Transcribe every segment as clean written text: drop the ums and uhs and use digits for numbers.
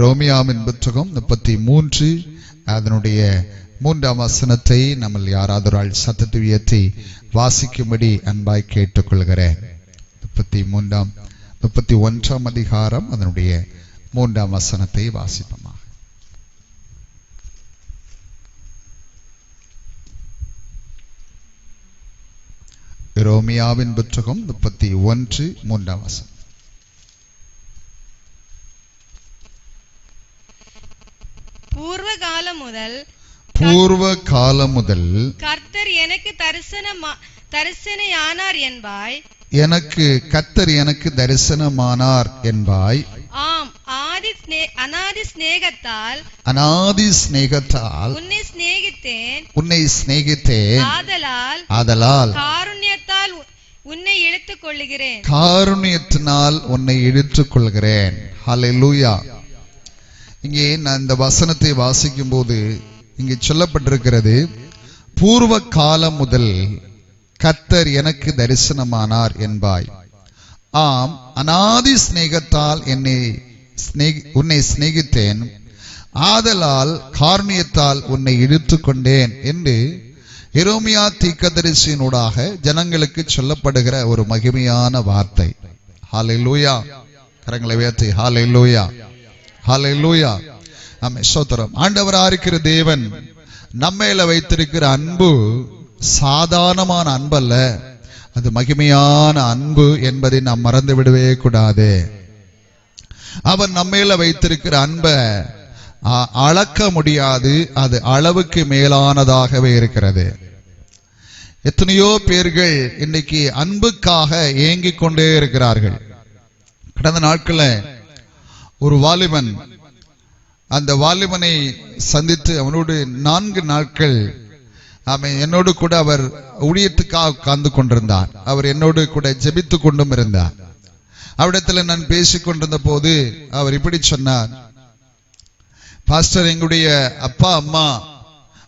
ரோமியாவின் புத்தகம் 33 அதனுடைய 3ஆம் வசனத்தை நம்ம யாராவது சத்தத்தை உயர்த்தி வாசிக்கும்படி அன்பாய் கேட்டுக்கொள்கிறேன். 31ஆம் அதிகாரம் அதனுடைய 3ஆம் வசனத்தை வாசிப்போமாக. ரோமியாவின் புத்தகம் 31 3ஆம் வசனம். பூர்வ காலம் முதல் கர்த்தர் எனக்கு தரிசனையானார் என்பாய். எனக்கு கர்த்தர் எனக்கு தரிசனமானார் என்பாய். ஆம், அநாதி சிநேகத்தால் உன்னை சிநேகித்தேன். ஆதலால் உன்னை இழுத்துக் கொள்கிறேன். காருண்யத்தினால் உன்னை இழுத்துக் கொள்கிறேன். ஹல்லேலூயா. இங்கே நான் இந்த வசனத்தை வாசிக்கும் போது இங்கே சொல்லப்பட்டிருக்கிறது, பூர்வ காலம் முதல் கர்த்தர் எனக்கு தரிசனமானார் என்பாய். ஆம், அநாதி சிநேகத்தால் உன்னை சிநேகித்தேன். ஆதலால் காருண்யத்தால் உன்னை இழுத்துக் கொண்டேன் என்று எரேமியா தீர்க்கதரிசியினூடாக ஜனங்களுக்கு சொல்லப்படுகிற ஒரு மகிமையான வார்த்தை. ஹல்லேலூயா. கரங்களை உயர்த்தி ஹல்லேலூயா, ஹல்லேலூயா. ஆமென், ஸ்தோத்திரம். ஆண்டவராக இருக்கிற தேவன் நம்மேல வைத்திருக்கிற அன்பு சாதாரணமான அன்பல்ல, அது மகிமையான அன்பு என்பதை நாம் மறந்து விடவே கூடாது. அவர் நம்மேல வைத்திருக்கிற அன்பை அளக்க முடியாது, அது அளவுக்கு மேலானதாகவே இருக்கிறது. எத்தனையோ பேர்கள் இன்னைக்கு அன்புக்காக ஏங்கிக் கொண்டே இருக்கிறார்கள். கடந்த நாட்களில் ஒரு வாலிபன், அந்த வாலிபனை சந்தித்து அவனோடு 4 நாட்கள் என்னோடு கூட அவர் ஊழியத்துக்காக உட்கார்ந்து கொண்டிருந்தார். அவர் என்னோடு கூட ஜெபித்து கொண்டும் இருந்தார். அவரிடத்துல நான் பேசிக் கொண்டிருந்த போது அவர் இப்படி சொன்னார், பாஸ்டர், எங்களுடைய அப்பா அம்மா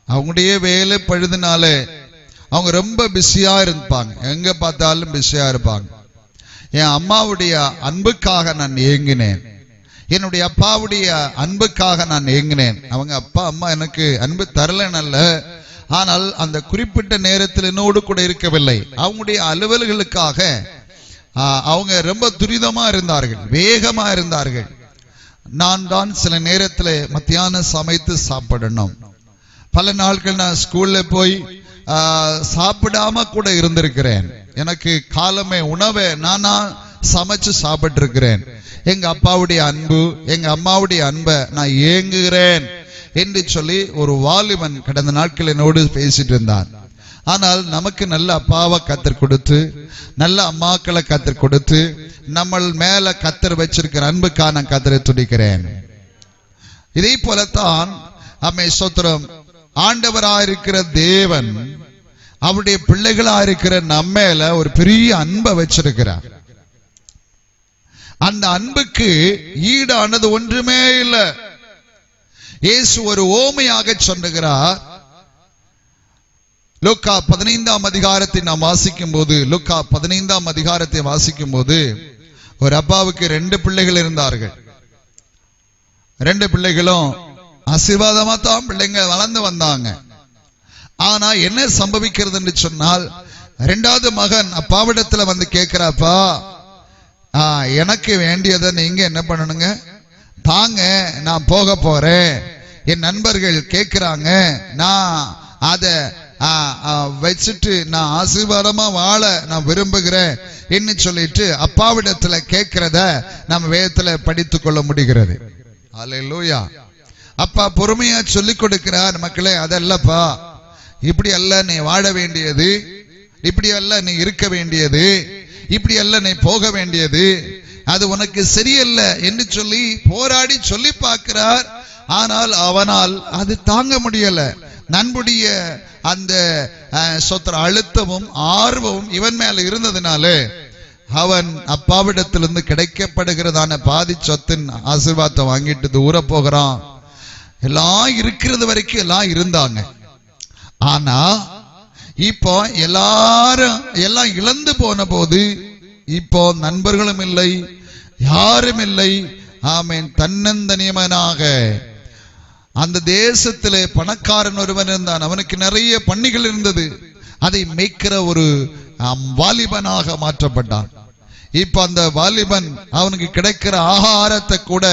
அவங்களுடைய வேலை பழுதுனால அவங்க ரொம்ப பிஸியா இருப்பாங்க, எங்க பார்த்தாலும் பிஸியா இருப்பாங்க. என் அம்மாவுடைய அன்புக்காக நான் ஏங்கினேன், என்னுடைய அப்பாவுடைய அன்புக்காக நான் ஏங்கினேன். அவங்க அப்பா அம்மா எனக்கு அன்பு தரலனல்ல, ஆனால் அந்த குறிப்பிட்ட நேரத்தில் என்னோடு கூட இருக்கவில்லை. அவங்களுடைய அலுவல்களுக்காக அவங்க ரொம்ப துரிதமா இருந்தார்கள், வேகமா இருந்தார்கள். நான் தான் சில நேரத்தில் மத்தியானம் சமைத்து சாப்பிடணும். பல நாட்கள் நான் ஸ்கூல்ல போய் சாப்பிடாம கூட இருந்திருக்கிறேன். எனக்கு காலமே உணவை நானா சமைச்சு சாப்பிட்டு இருக்கிறேன். எங்க அப்பாவுடைய அன்பு, எங்க அம்மாவுடைய அன்பை நான் ஏங்குகிறேன் என்று சொல்லி ஒரு வாலிபன் கடந்த நாட்கள் என்னோடு பேசிட்டு இருந்தான். ஆனால் நமக்கு நல்ல அப்பாவை கத்தர் கொடுத்து, நல்ல அம்மாக்களை கத்தர் கொடுத்து, நம்ம மேல கத்தர் வச்சிருக்கிற அன்புக்காக நான் கத்தரை துடிக்கிறேன். இதே போலத்தான் ஸ்தோத்திரம், ஆண்டவராயிருக்கிற தேவன் அவருடைய பிள்ளைகளாயிருக்கிற நம்ம மேல ஒரு பெரிய அன்பை வச்சிருக்கிறார். அந்த அன்புக்கு ஈடானது ஒன்றுமே இல்லை. இயேசு ஒரு ஓமையாக சொல்லுகிறார். லூக்கா 15ஆம் அதிகாரத்தை நாம் வாசிக்கும் போது, லூக்கா 15ஆம் அதிகாரத்தை வாசிக்கும் போது ஒரு அப்பாவுக்கு 2 பிள்ளைகள் இருந்தார்கள். 2 பிள்ளைகளும் ஆசீர்வாதமா தான் பிள்ளைங்க வளர்ந்து வந்தாங்க. ஆனா என்ன சம்பவிக்கிறது என்று சொன்னால், 2வது மகன் அப்பாவிடத்துல வந்து கேட்கிறாப்பா, எனக்கு வேண்டியதை நீங்க என்ன பண்ணணுங்க, தாங்க, நான் போக போறேன், என் நண்பர்கள் கேட்கிறாங்க, நான் அதை வச்சுட்டு நான் ஆசீர்வாதமா வாழ நான் விரும்புகிறேன் என்று சொல்லிட்டு அப்பாவிடத்துல கேட்கிறத நம்ம வேதத்துல படித்து கொள்ள முடிகிறது. அல்லேலூயா. அப்பா பொறுமையா சொல்லி கொடுக்கிறார், மக்களே அதல்லப்பா, இப்படி அல்ல நீ வாழ வேண்டியது, இப்படி அல்ல நீ இருக்க வேண்டியது, இப்படி அல்ல நீ போக வேண்டியது, அது உனக்கு சரியல்ல என்று சொல்லி போராடி சொல்லி பார்க்கிறார். ஆனால் அவனால் அது தாங்க முடியல. நண்புடைய அந்த சொத்திர அழுத்தமும் ஆர்வமும் இவன் மேல இருந்ததுனால அவன் அப்பாவிடத்திலிருந்து கிடைக்கப்படுகிறதான பாதி சொத்தின் ஆசீர்வாதத்தை வாங்கிட்டு தூர போகிறான். எல்லாம் இருக்கிறது வரைக்கும் எல்லாம் இருந்தாங்க. ஆனா இப்போ எல்லாம் இழந்து போன போது இப்போ நண்பர்களும் இல்லை, யாரும் இல்லை, ஆமென் தன்னந்தனியமனாக அந்த தேசத்திலே பணக்காரன் ஒருவன் இருந்தான். அவனுக்கு நிறைய பன்னிகள் இருந்தது. அதை மேய்க்கிற ஒரு வாலிபனாக மாற்றப்பட்டான். இப்ப அந்த வாலிபன் அவனுக்கு கிடைக்கிற ஆகாரத்தை கூட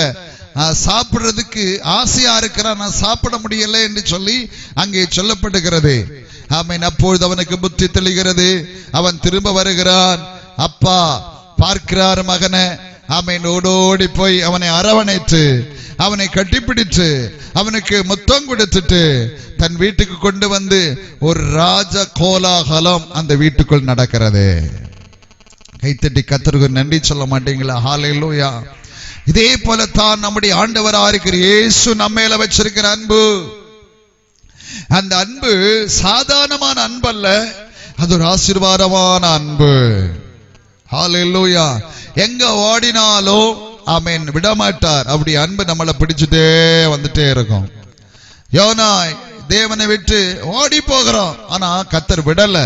சாப்பிடுறதுக்கு ஆசையா இருக்கிறான். நான் சாப்பிட முடியல என்று சொல்லி அங்கே சொல்லப்படுகிறது. ஆமென். அப்பொழுது அவனுக்கு புத்தி தெளிகிறது. அவன் திரும்ப வருகிறான். அப்பா பார்க்கிறார் மகனை. ஆமென். ஓடோடி போய் அவனை அரவணைத்து அவனை கட்டிப்பிடிச்சு அவனுக்கு முத்தம் கொடுத்துட்டு தன் வீட்டுக்கு கொண்டு வந்து ஒரு ராஜ கோலாகலம் அந்த வீட்டுக்குள் நடக்கிறது. கைத்தட்டி கர்த்தருக்கு நன்றி சொல்ல மாட்டீங்களா? ஹல்லேலூயா. இதே போல தான் நம்முடைய ஆண்டவராக இருக்கிற இயேசு நம்ம மேல வச்சிருக்கிற அன்பு, அந்த அன்பு சாதாரணமான அன்பு அல்ல, அது ஒரு ஆசீர்வாதமான அன்பு. ஹல்லேலூயா. எங்க ஓடினாலும் ஆமென் விடமாட்டார். அப்படி அன்பு நம்மளை பிடிச்சுட்டே வந்துட்டே இருக்கும். யோனா தேவனை விட்டு ஓடி போகிறோம், ஆனா கர்த்தர் விடல.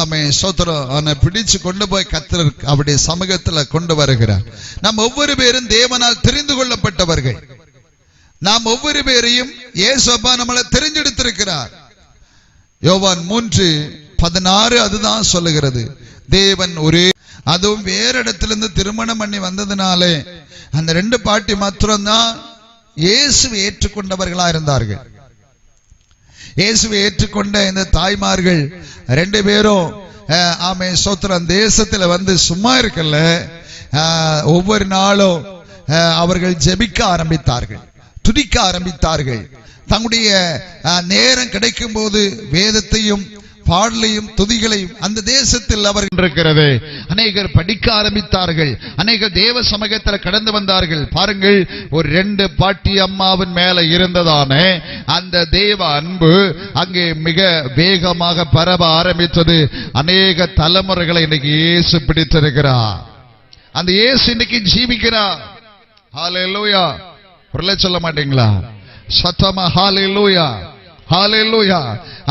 ஆமென். ஸ்தோத்திரம். அவனை பிடிச்சு கொண்டு போய் கர்த்தர் அவருடைய சமூகத்துல கொண்டு வருகிறார். நாம் ஒவ்வொரு பேரும் தேவனால் தெரிந்து கொள்ளப்பட்டவர்கள். நாம் ஒவ்வொரு பேரையும் இயேசுப்பா நம்மளை தெரிஞ்செடுத்திருக்கிறார். யோவான் 3:16 அதுதான் சொல்லுகிறது. தேவன் ஒரே, அதுவும் வேற இடத்திலிருந்து திருமணம் பண்ணி வந்ததுனாலே அந்த 2 பாட்டி மாத்திரம்தான் இயேசுவை ஏற்றுக்கொண்டவர்களா இருந்தார்கள். இயேசுவை ஏற்றுக்கொண்ட இந்த தாய்மார்கள் 2 பேரும் ஆமென் ஸ்தோத்திரம் தேசத்துல வந்து சும்மா இருக்கல, ஒவ்வொரு நாளும் அவர்கள் ஜெபிக்க ஆரம்பித்தார்கள், துதிக்க ஆரம்பித்தார்கள். தங்களுடைய நேரம் கிடைக்கும் போது வேதத்தையும் பாடலையும் துதிகளையும் அந்த தேசத்தில் அவர்கள் இருக்கிறது. அநேகர் படிக்க ஆரம்பித்தார்கள், அநேகர் தேவ சமூகத்தில் கடந்து வந்தார்கள். பாருங்கள், ஒரு 2 பாட்டி அம்மாவின் மேல இருந்ததானே அந்த தேவ அன்பு அங்கே மிக வேகமாக பரவ ஆரம்பித்தது. அநேக தலைமுறைகளை இன்னைக்கு இயேசு பிடித்திருக்கிறார். அந்த இயேசு இன்னைக்கு ஜீவிக்கிறார். ஹல்லேலூயா. ஒரு சொல்ல மாட்டீங்களா? சத்தமா ஹல்லேலூயா, ஹல்லேலூயா.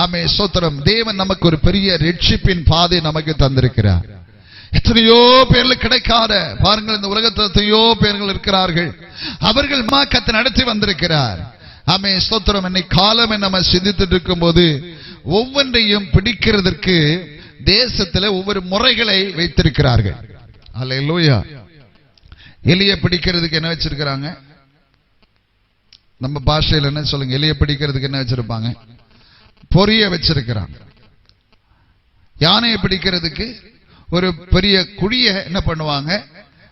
ஆமென் ஸ்தோத்திரம். தேவன் நமக்கு ஒரு பெரிய ரட்சிப்பின் பாதை நமக்கு தந்திருக்கிறார். எத்தனையோ பேர்களுக்கு கிடைக்காத, பாருங்கள் இந்த உலகத்தில் எத்தனையோ பேர்கள் இருக்கிறார்கள், அவர்கள் கத்தை நடத்தி வந்திருக்கிறார். ஆமென் ஸ்தோத்திரம். இன்னைக்கு காலம் நம்ம சிந்தித்துட்டு இருக்கும் போது ஒவ்வொன்றையும் பிடிக்கிறதற்கு தேசத்துல ஒவ்வொரு முறைகளை வைத்திருக்கிறார்கள். ஹல்லேலூயா. எலிய பிடிக்கிறதுக்கு என்ன வச்சிருக்கிறாங்க? நம்ம பாஷையில் என்ன சொல்லுங்க? எலிய பிடிக்கிறதுக்கு என்ன வச்சிருப்பாங்க? பொரிய வச்சிருக்கிறாங்க. யானையை பிடிக்கிறதுக்கு ஒரு பெரிய குழிய என்ன பண்ணுவாங்க?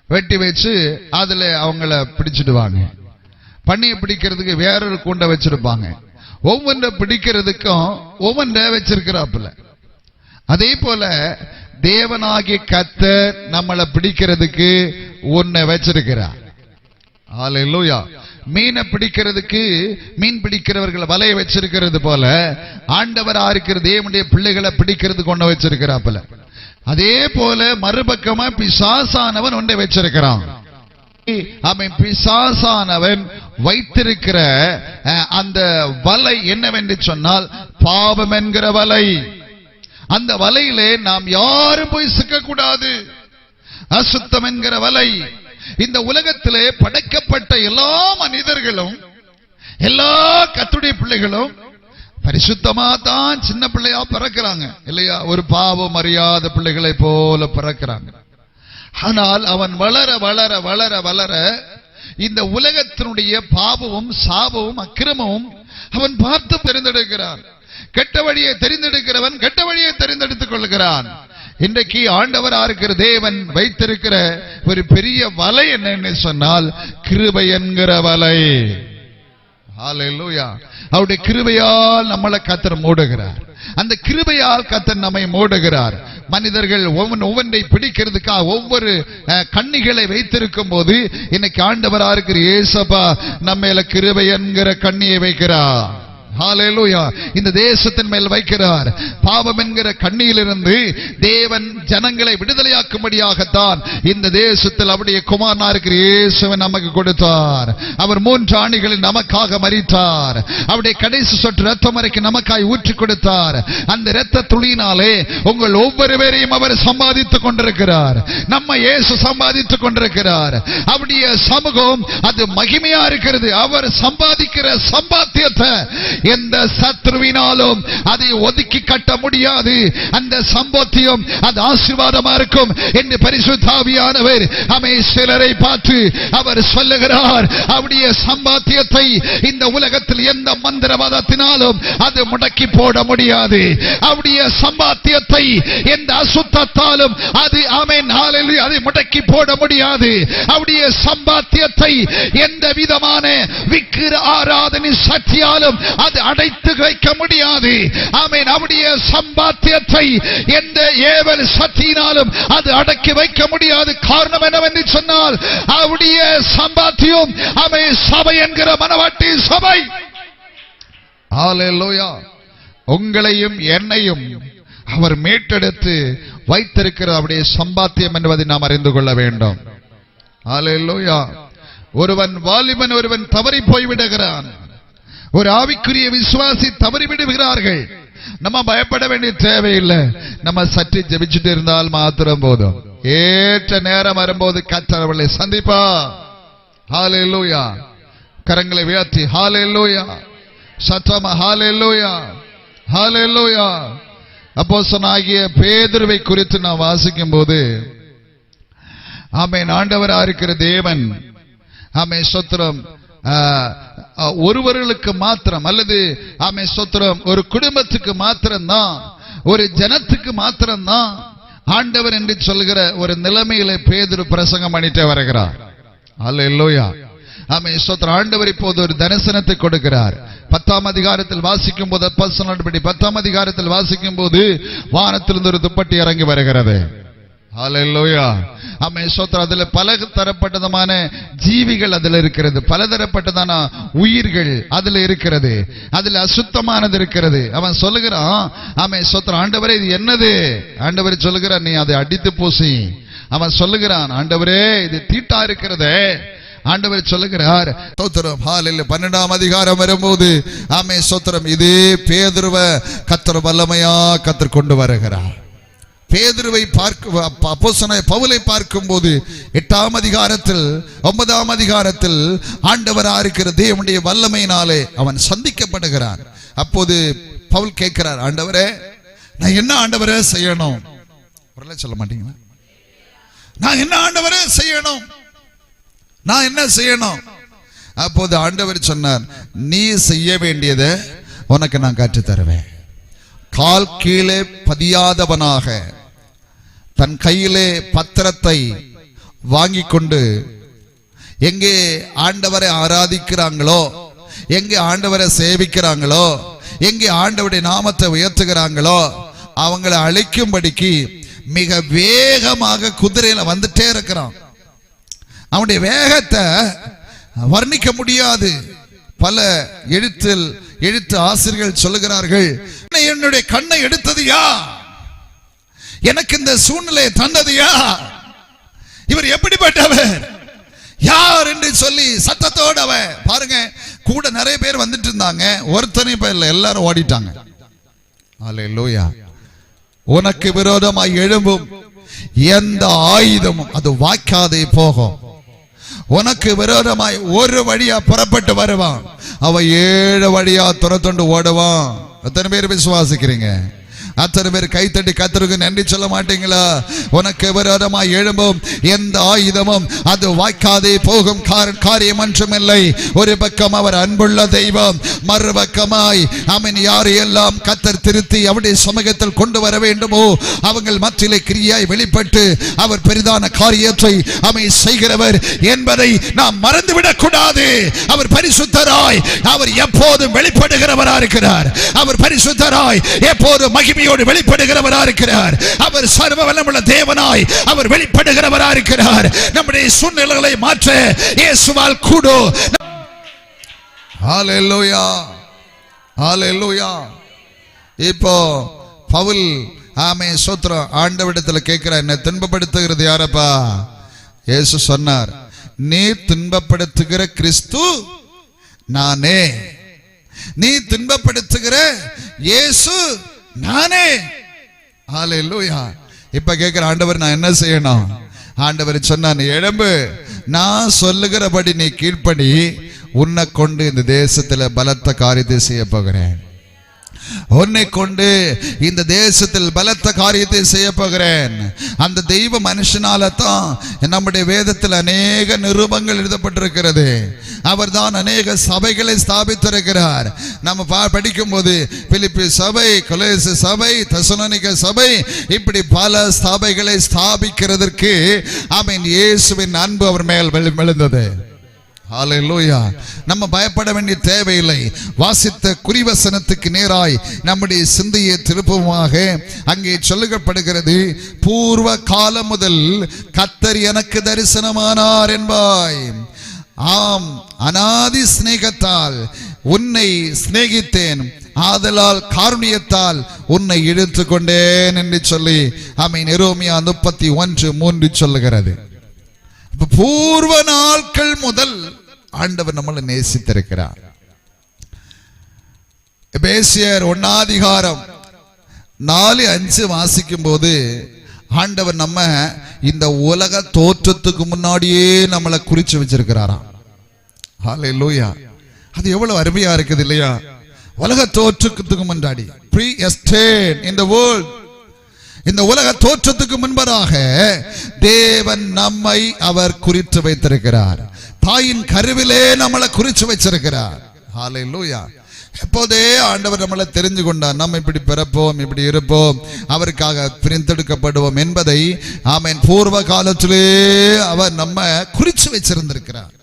வெட்டி வச்சு அதுல அவங்கள பிடிச்சிடுவாங்க. பன்னியை பிடிக்கிறதுக்கு வேறொரு கூண்டை வச்சிருப்பாங்க. ஒவ்வொன்றை பிடிக்கிறதுக்கும் ஒவ்வொன்றை வச்சிருக்கிறாப்புல. அதே போல தேவனாகிய கர்த்தர் நம்மளை பிடிக்கிறதுக்கு ஒன்றை வச்சிருக்கிறார். ஹல்லேலூயா. மீனை பிடிக்கிறதுக்கு மீன் பிடிக்கிறவர்கள் வலையை வச்சிருக்கிறது போல ஆண்டவரா இருக்கிற தேவனுடைய பிள்ளைகளை பிடிக்கிறதுக்கு ஒண்ணு வச்சிருக்கிறாப்புல. அதே போல மறுபக்கமா பிசாசானவன் ஒன்றை வச்சிருக்கிறான். அவன் பிசாசானவன் வைத்திருக்கிற அந்த வலை என்னவென்று சொன்னால் பாவம் என்கிற வலை. அந்த வலையிலே நாம் யாரும் போய் சிக்கக்கூடாது. அசுத்தம் என்கிற வலை. இந்த உலகத்திலே படைக்கப்பட்ட எல்லா மனிதர்களும் எல்லா கர்த்தருடைய பிள்ளைகளும் பரிசுத்தமா தான் சின்ன பிள்ளையா பிறக்கிறாங்க இல்லையா? ஒரு பாவம் அறியாத பிள்ளைகளை போல பிறக்கிறாங்க. ஆனால் அவன் வளர வளர வளர வளர இந்த உலகத்தினுடைய பாவமும் சாபமும் அக்கிரமமும் அவன் பார்த்து தெரிந்தெடுக்கிறான். கெட்ட வழியை தெரிந்தெடுக்கிறவன் கெட்ட வழியை தெரிந்தெடுத்துக் கொள்கிறான். இன்றைக்கு ஆண்டவரா இருக்கிற தேவன் வைத்திருக்கிற ஒரு பெரிய வலை என்னன்னு சொன்னால் கிருபை என்கிற வலை. ஹல்லேலூயா. அவருடைய கிருபையால் நம்மளை கர்த்தர் மூடுகிறார். அந்த கிருபையால் கர்த்தர் நம்மை மூடுகிறார். மனிதர்கள் ஒவ்வொன்றை பிடிக்கிறதுக்காக ஒவ்வொரு கண்ணிகளை வைத்திருக்கும் போது இன்னைக்கு ஆண்டவரா இருக்கிற இயேசுப்பா நம்ம மேல கிருபை என்கிற கண்ணியை வைக்கிறார். ஹalleluya. இந்த தேசத்தின் மேல் வைக்கிறார். பாவம் என்கிற கண்ணியிலிருந்து தேவன் ஜனங்களை விடுதலையாக்கும்படியாகத்தான் இந்த தேசத்தில் அவருடைய குமாரனாகிய இயேசுவை நமக்கு கொடுத்தார். அவர் 3 ஆணிகளில் நமக்காக மரித்தார். அவருடைய கடைசி சொட்டு ரத்தம் வரைக்கும் நமக்காய் ஊற்றி கொடுத்தார். அந்த இரத்த துளியினாலே உங்கள் ஒவ்வொருவரையும் அவர் சம்பாதித்துக் கொண்டிருக்கிறார். நம்ம இயேசு சம்பாதித்துக் கொண்டிருக்கிறார். அவருடைய சமூகம் அது மகிமையா இருக்கிறது. அவர் சம்பாதிக்கிற சம்பாத்தியத்தை எந்த சத்ருவினாலும் அதை ஒதுக்கி கட்ட முடியாது. அந்த சம்பாத்தியம் அது ஆசீர்வாதமா இருக்கும் என்று பரிசுத்த ஆவியானவர் சிலரை பார்த்து அவர் சொல்லுகிறார். அவருடைய சம்பாத்தியத்தை இந்த உலகத்தில் எந்த மந்திரவாதத்தினாலும் அது முடக்கி போட முடியாது. அவருடைய சம்பாத்தியத்தை எந்த அசுத்தத்தாலும் அது அதை முடக்கி போட முடியாது. அவருடைய சம்பாத்தியத்தை எந்த விதமான விக்கிர ஆராதனை சக்தியாலும் அது அடைத்து வைக்க முடியாது. அவருடைய சம்பாத்தியத்தை எந்த ஏவல் சக்தியினாலும் அது அடக்கி வைக்க முடியாது. காரணம் என்னவென்று சொன்னால் அவருடைய சம்பாத்தியம் சபை என்கிற மனவாட்டி சபை. ஹalleluya. உங்களையும் என்னையும் அவர் மீட்டெடுத்து வைத்திருக்கிற அவருடைய சம்பாத்தியம் என்பதை நாம் அறிந்து கொள்ள வேண்டும். ஹalleluya. ஒருவன் வாலிபன் ஒருவன் தவறி போய்விடுகிறான். ஒரு ஆவிக்குரிய விசுவாசி தவறி விடுகிறார்கள். நம்ம பயப்பட வேண்டிய தேவையில்லை. நம்ம சற்று ஜெபிச்சுட்டு இருந்தால் மாத்திரம் போதும். ஏற்ற நேரம் வரும்போது கர்த்தர் அவர்களை சந்திப்பா. ஹalleluya. கரங்களை உயர்த்தி ஹalleluya. சத்தமா ஹalleluya. ஹalleluya. அப்போஸ்தலனாகிய பேதுருவை குறித்து நாம் வாசிக்கும் போது ஆண்டவராக இருக்கிற தேவன் ஸ்தோத்திரம் ஒருவர்களுக்கு மாத்திரம் அல்லது ஸ்தோத்திரம் ஒரு குடும்பத்துக்கு மாத்திரம்தான், ஒரு ஜனத்துக்கு மாத்திரம்தான் ஆண்டவர் என்று சொல்கிற ஒரு நிலைமையில பேதுரு பிரசங்கம் பண்ணிட்டே வருகிறார். ஹல்லேலூயா. ஸ்தோத்திரம். ஆண்டவர் இப்போது ஒரு தரிசனத்தை கொடுக்கிறார். 10ஆம் அதிகாரத்தில் வாசிக்கும் போது 10ஆம் அதிகாரத்தில் வாசிக்கும் போது வானத்திலிருந்து ஒரு துப்பட்டி இறங்கி வருகிறது. ஹல்லேலூயா. ஸ்தோத்திரம். அதுல பல தரப்பட்டதான ஜீவிகள் அதுல இருக்கிறது, பலதரப்பட்டதான உயிர்கள் அதுல இருக்கிறது, அதுல அசுத்தமானது இருக்கிறது. அவன் சொல்லுகிறான் ஸ்தோத்திரம், ஆண்டவரே இது என்னது? ஆண்டவர் சொல்லுகிறார், நீ அதை அடித்து பூசி. அவன் சொல்லுகிறான், ஆண்டவரே இது தீட்டா இருக்கிறதே. ஆண்டவர் சொல்லுகிறார், ஸ்தோத்திரம். ஹல்லேலூயா. 12ஆம் அதிகாரம் வரும்போது ஸ்தோத்திரம், இதே பேதுருவை கர்த்தர் வல்லமையா கர்த்தர் கொண்டு வருகிறார். பேதுருவை அப்போஸ்தலனாகிய பவுலை பார்க்கும்போது 8ஆம் அதிகாரத்தில் 9ஆம் அதிகாரத்தில் ஆண்டவராக இருக்கிற தேவனுடைய வல்லமையினாலே அவன் சந்திக்கப்படுகிறான். அப்போது பவுல் கேட்கிறார், ஆண்டவரே நான் என்ன ஆண்டவரே செய்யணும்? சொல்ல மாட்டீங்களா? நான் என்ன ஆண்டவரே செய்யணும்? நான் என்ன செய்யணும்? அப்போது ஆண்டவர் சொன்னார், நீ செய்ய வேண்டியதை உனக்கு நான் கற்றுத் தருவேன். கால் கீழே பதியாதவனாக தன் கையிலே பத்திரத்தை வாங்கி கொண்டு எங்கே ஆண்டவரை ஆராதிக்கிறாங்களோ, எங்கே ஆண்டவரை சேவிக்கிறாங்களோ, எங்கே ஆண்டவருடைய நாமத்தை உயர்த்துகிறாங்களோ அவங்களை அழிக்கும்படிக்கு மிக வேகமாக குதிரையில வந்துட்டே இருக்கிறான். அவனுடைய வேகத்தை வர்ணிக்க முடியாது. பல எழுத்து ஆசிரியர்கள் சொல்லுகிறார்கள், என்னுடைய கண்ணை எடுத்தது யார்? எனக்கு இந்த சூழ்நிலையை தந்தது யார்? இவர் எப்படிப்பட்டவர் யார் என்று சொல்லி சத்தத்தோட பாருங்க, கூட நிறைய பேர் வந்துட்டு இருந்தாங்க, ஒருத்தனை இப்ப இல்ல, எல்லாரும் ஓடிட்டாங்க. ஹல்லேலூயா. உனக்கு விரோதமாய் எழும்பும் எந்த ஆயுதமும் அது வாய்க்காதே போகும். உனக்கு விரோதமாய் ஒரு வழியா புறப்பட்டு வருவான், அவ 7 வழியா துரத்துண்டு ஓடுவான். எத்தனை பேர் விசுவாசிக்கிறீங்க? அத்தனை பேர் கைத்தட்டி கர்த்தருக்கு நன்றி சொல்ல மாட்டீங்களா? உனக்கு விரோதமாய் எழும்பும் எந்த ஆயுதமும் அது வாய்க்காதே போகும். காரியம் ஒன்றுமில்லை. ஒரு பக்கம் அவர் அன்புள்ள தெய்வம், மறுபக்கமாய் யாரையெல்லாம் கர்த்தர் திருத்தி அவருடைய சமூகத்தில் கொண்டு வர வேண்டுமோ அவங்கள் மத்தியிலே கிரியாய் வெளிப்பட்டு அவர் பெரிதான காரியத்தை செய்கிறவர் என்பதை நாம் மறந்துவிடக் கூடாது. அவர் பரிசுத்தராய், அவர் எப்போதும் வெளிப்படுகிறவராக இருக்கிறார். அவர் பரிசுத்தராய் எப்போதும் மகிமையோடு வெளிப்படுகிறவராக இருக்கிறார். அவர் சர்வ வல்லமையுள்ள தேவனாய் அவர் வெளிப்படுகிறவராக இருக்கிறார். நம்முடைய சூழ்நிலைகளை மாற்ற இயேசுவால் கூடும். ஹல்லேலூயா. ஹalleluya. இப்போ பவுல் ஆமென் ஸ்தோத்திரம் ஆண்டவரிடத்தில் கேட்கிற, என்ன துன்பப்படுத்துகிறது யாரப்பா? இயேசு சொன்னார், நீ துன்பப்படுத்துகிற கிறிஸ்து நானே. நீ துன்பப்படுத்துகிற இயேசு நானே. ஹalleluya. இப்ப கேட்கிற ஆண்டவர், நான் என்ன செய்யணும்? ஆண்டவர் சொன்னார், எழும்பு, நான் சொல்லுகிறபடி நீ கீழ்ப்படி, உன்னை கொண்டு இந்த தேசத்துல பலத்த காரியத்தை செய்ய போகிறேன். உன்னை கொண்டு இந்த தேசத்தில் பலத்த காரியத்தை செய்ய போகிறேன். அந்த தெய்வ மனுஷனால தான் நம்முடைய வேதத்தில் அநேக நிருபங்கள் எழுதப்பட்டிருக்கிறது. அவர் தான் அநேக சபைகளை ஸ்தாபித்திருக்கிறார். நம்ம படிக்கும் போது பிலிப்பி சபை, கொலோசை சபை, தெசலோனிக்க சபை, இப்படி பல சபைகளை ஸ்தாபிக்கிறதற்கு ஆமென் இயேசுவின் அன்பு அவர் மேல் விழுந்தது. ஹalleluya. நம்ம பயப்பட வேண்டிய தேவையில்லை. வாசித்த குறிவசனத்துக்கு நேராய் நம்முடைய சிந்தையை திருப்புமாக அங்கே சொல்லப்படுகிறது, பூர்வ காலம் முதல் கர்த்தர் எனக்கு தரிசனமானார் என்பாய். ஆம், அநாதி சிநேகத்தால் உன்னை சிநேகித்தேன், ஆதலால் காருண்யத்தால் உன்னை இழுத்து கொண்டேன் என்று சொல்லி ஆமென் எரேமியா 31:3 சொல்லுகிறது. பூர்வ நாட்கள் முதல் ஆண்டவர் நம்மளை நேசித்திருக்கிறார். எபேசியர் 1:4-5 வாசிக்கும் போது ஆண்டவர் நம்ம இந்த உலக தோற்றத்துக்கு முன்னாடியே நம்மளை குறிச்சு வச்சிருக்கிறாராம். ஹalleluya. அது எவ்வளவு அருமையா இருக்குது இல்லையா? உலக தோற்றத்துக்கு முன்னாடி, pre-estate in the world, இந்த உலக தோற்றத்துக்கு முன்பதாக தேவன் நம்மை அவர் குறித்து வைத்திருக்கிறார். தாயின் கருவிலே நம்மளை குறிச்சு வச்சிருக்கிறார். ஹalleluya. எப்போதே ஆண்டவர் நம்மளை தெரிந்து கொண்டார். நம்ம இப்படி பிறப்போம், இப்படி இருப்போம், அவருக்காக பிரித்தெடுக்கப்படுவோம் என்பதை ஆமென் பூர்வ காலத்திலே அவர் நம்ம குறிச்சு வச்சிருந்திருக்கிறார்.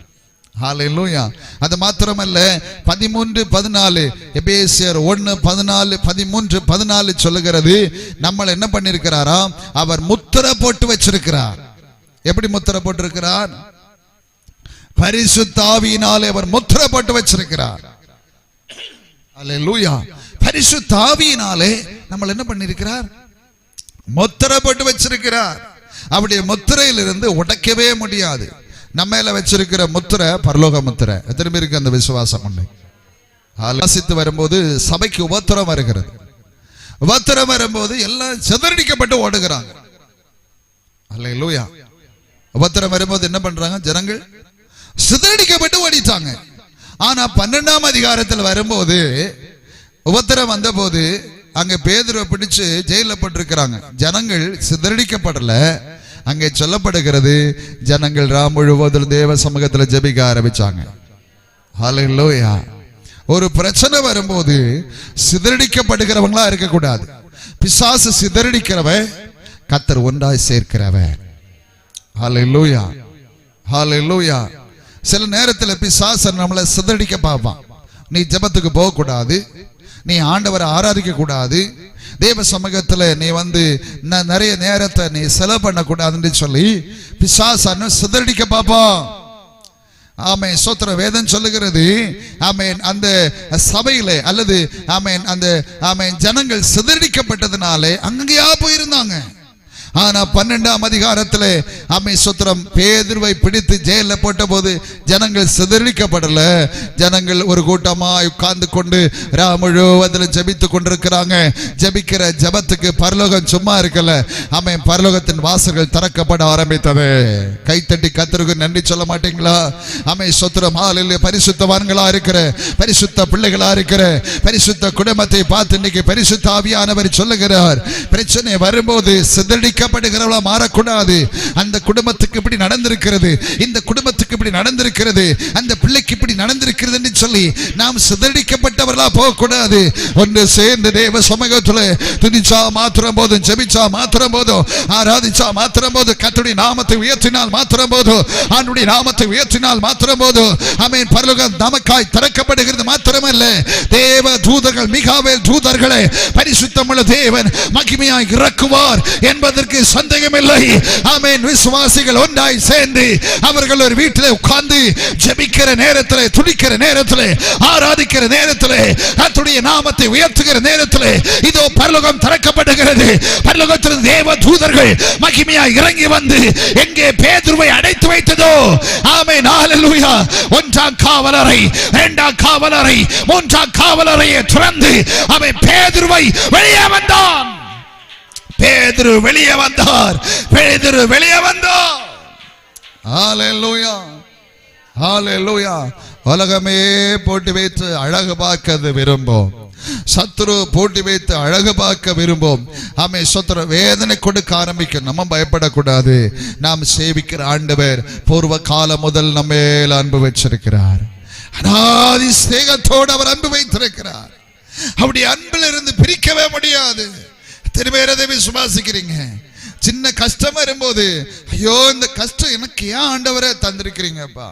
ஹalleluya. அது மாத்திரமல்ல, 13:14 எபேசியர் 1:13-14 சொல்லுகிறது, நம்மள என்ன பண்ணிருக்கிறாராம்? அவர் முத்திரை போட்டு வச்சிருக்கிறார். எப்படி முத்திரை போட்டிருக்கிறார்? பரிசுத்த ஆவியினாலே அவர் முத்திரை போட்டு வச்சிருக்கிறார். ஹalleluya. பரிசுத்த ஆவியினாலே நம்மள என்ன பண்ணிருக்கிறார்? முத்திரை போட்டு வச்சிருக்கிறார். அவருடைய முத்திரையிலிருந்து உடைக்கவே முடியாது. நம்ம மேல வச்சிருக்கிற முத்திரை பரலோக முத்திரை. எத்தனை பேருக்கு அந்த விசுவாசம் உண்டு? வாசித்து வரும்போது சபைக்கு உபத்திரம் வருகிறது. உபத்திரம் வரும்போது எல்லாம் சிதறடிக்கப்பட்டு ஓடுகிறாங்க. ஹல்லேலூயா. உபத்திரம் வரும்போது என்ன பண்றாங்க? ஜனங்கள் சிதறடிக்கப்பட்டு ஓடிட்டாங்க. ஆனா 12ஆம் அதிகாரத்தில் வரும்போது உபத்திரம் வந்த போது அங்க பேதுருவை பிடிச்சு ஜெயில போட்டிருக்கிறாங்க. ஜனங்கள் சிதறடிக்கப்படல. அங்கே சொல்லப்படுகிறது, ஜனங்கள் ராம் முழுவதும் தேவ சமூகத்தில் ஜெபிக்க ஆரம்பிச்சாங்க. ஹல்லேலூயா. ஒரு பிரச்சனை வரும்போது சிதறடிக்கப்படுகிறவங்களா இருக்கக்கூடாது. பிசாசு சிதறடிக்கிறவன், கர்த்தர் ஒன்றாய் சேர்க்கிறவன். ஹல்லேலூயா. ஹல்லேலூயா. சில நேரத்தில் பிசாசு நம்மளை சிதறடிக்க பார்ப்பான். நீ ஜெபத்துக்கு போக கூடாது, நீ ஆண்டவரை ஆராதிக்க கூடாது, தேவ சமூகத்துல நீ வந்து நிறைய நேரத்தை நீ செலவு பண்ண கூடாதுன்னு சொல்லி பிசாசு சிதறடிக்க பாப்பான். ஆமென். ஸ்தோத்திரம். வேதம் சொல்லுகிறது, ஆமென், அந்த சபையிலே அல்லது ஆமென் அந்த ஆமென் ஜனங்கள் சிதறடிக்கப்பட்டதுனாலே அங்கேயா போயிருந்தாங்க. ஆனா 12ஆம் அதிகாரத்திலே ஆமென் ஸ்தோத்திரம் பேதுருவை பிடித்து ஜெயில போட்ட போது ஜனங்கள் சிதறடிக்கப்படல. ஜனங்கள் ஒரு கூட்டமாய் உட்கார்ந்து கொண்டு முழுவதிலும் ஜெபித்து கொண்டிருக்கிறாங்க. ஜெபிக்கிற ஜெபத்துக்கு பரலோகம் சும்மா இருக்கல. ஆமென். பரலோகத்தின் வாசல்கள் திறக்கப்பட ஆரம்பித்தது. கைத்தட்டி கர்த்தருக்கு நன்றி சொல்ல மாட்டீங்களா? ஆமென் ஸ்தோத்திரம். ஹல்லேலூயா. பரிசுத்தவான்களா இருக்கிற, பரிசுத்த பிள்ளைகளா இருக்கிற, பரிசுத்த குடும்பத்தை பார்த்து இன்னைக்கு பரிசுத்த ஆவியானவர் சொல்லுகிறார், பிரச்சனை வரும்போது சிதறடிக்கப்படுகிறவளா மாறக்கூடாது. அந்த குடும்பத்துக்கு இப்படி நடந்திருக்கிறது, இந்த குடும்பத்துக்கு இப்படி நடந்திருக்கிறது, அந்த பிள்ளைக்கு இப்படி நடந்திருக்கிறது என்று சொல்லி நாம் சிதறடிக்கப்பட்டவர்களா போகக்கூடாது. ஒன்று சேர்ந்து தேவ சமூகத்தில் துதிச்சா மாத்திரம் போதும், ஜெபிச்சா மாத்திரம் போதும், ஆராதிச்சா மாத்திரம் போதும், கர்த்தருடைய நாமத்தை உயர்த்தினால் மாத்திரம் போதும், ஆண்டவருடைய நாமத்தை உயர்த்தினால் மாத்திரம் போதும். ஆமென். பரலோகம் நமக்காய் திறக்கப்படுகிறது மாத்திரமல்ல, தேவ தூதர்கள், மிகாவேல் தூதர்களை பரிசுத்தமுள்ள தேவன் மகிமையாய் இறக்குவார் என்பதற்கு என்பதற்கு சந்தேகமில்லை. ஆமென். விசுவாசிகள் ஒன்றாய் சேர்ந்து அவர்கள் ஒரு வீட்டில் உட்கார்ந்து ஜெபிக்கிற நேரத்திலே, துதிக்கிற நேரத்திலே, ஆராதிக்கிற நேரத்திலே, கர்த்தருடைய நாமத்தை உயர்த்துகிற நேரத்திலே இதோ பரலோகம் திறக்கப்படுகிறது. பரலோகத்தில் தேவ தூதர்கள் மகிமையாய் இறங்கி வந்து எங்கே பேதுருவை அடைத்து வைத்ததோ, ஆமென், ஹல்லேலூயா, ஒன்றாம் காவலறை, இரண்டாம் காவலறை, மூன்றாம் காவலறையை திறந்து அவன் பேதுருவை வெளியே வந்தான். பேதுரு வெளியே வந்தார். பேதுரு வெளியே வந்தார். ஹல்லேலூயா, ஹல்லேலூயா. உலகமே போட்டு வைத்து அழகு பார்க்க விரும்பும். சத்துரு போட்டி வைத்து அழகு பார்க்க விரும்பும். ஆமே சத்துரு வேதனை கொடுக்க ஆரம்பிக்கும். நம்ம பயப்படக்கூடாது. நாம் சேவிக்கிற ஆண்டவர் பூர்வ காலம் முதல் நம்ம மேல் அன்பு வச்சிருக்கிறார். அனாதி ஸ்நேகத்தோடு அவர் அன்பு வைத்திருக்கிறார். அப்படி அன்பில் இருந்து பிரிக்கவே முடியாது. திருவேரதை விசுவாசிக்கிறீங்க. சின்ன கஷ்டம் வரும்போது, ஐயோ இந்த கஷ்டம் எனக்கு ஏன் ஆண்டவரை தந்திருக்கிறீங்கப்பா,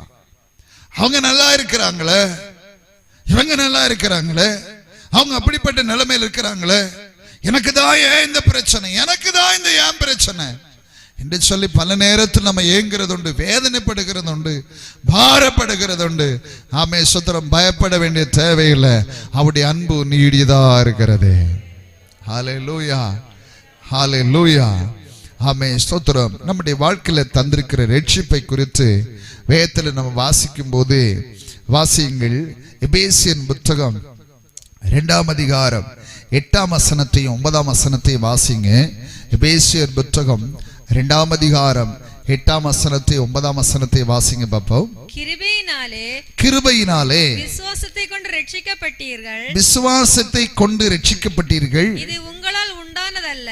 அவங்க நல்லா இருக்கிறாங்களே, இவங்க நல்லா இருக்கிறாங்களே, அவங்க அப்படிப்பட்ட நிலைமையில் இருக்கிறாங்களே, எனக்கு தான் ஏன் இந்த பிரச்சனை, எனக்கு தான் இந்த ஏன் பிரச்சனை என்று சொல்லி பல நேரத்தில் நம்ம ஏங்குறது உண்டு, வேதனைப்படுகிறது உண்டு, பாரப்படுகிறது உண்டு. ஆமே சுத்திரம். பயப்பட வேண்டிய தேவையில்லை. அவருடைய அன்பு நீடியதா இருக்கிறது. ஹல்லேலூயா, ஹல்லேலூயா. ஆமே ஸ்தோத்திரம். நம்முடைய வாழ்க்கையில தந்திருக்கிற ரட்சிப்பை குறித்து வேதத்தில் நம்ம வாசிக்கும் போது, வாசியுங்கள், எபேசியன் புத்தகம் 2ஆம் அதிகாரம் 8ஆம் வசனத்தையும் 9ஆம் வசனத்தையும் வாசிங்க. எபேசியர் புத்தகம் 2ஆம் அதிகாரம் 8ஆம் வசனத்தை 9ஆம் வசனத்தை வாசிங்க பாப்போம். கிருபையினாலே விசுவாசத்தை கொண்டு ரட்சிக்கப்பட்டீர்கள். விசுவாசத்தை கொண்டு ரட்சிக்கப்பட்டீர்கள். இது உங்களால் உண்டானதல்ல,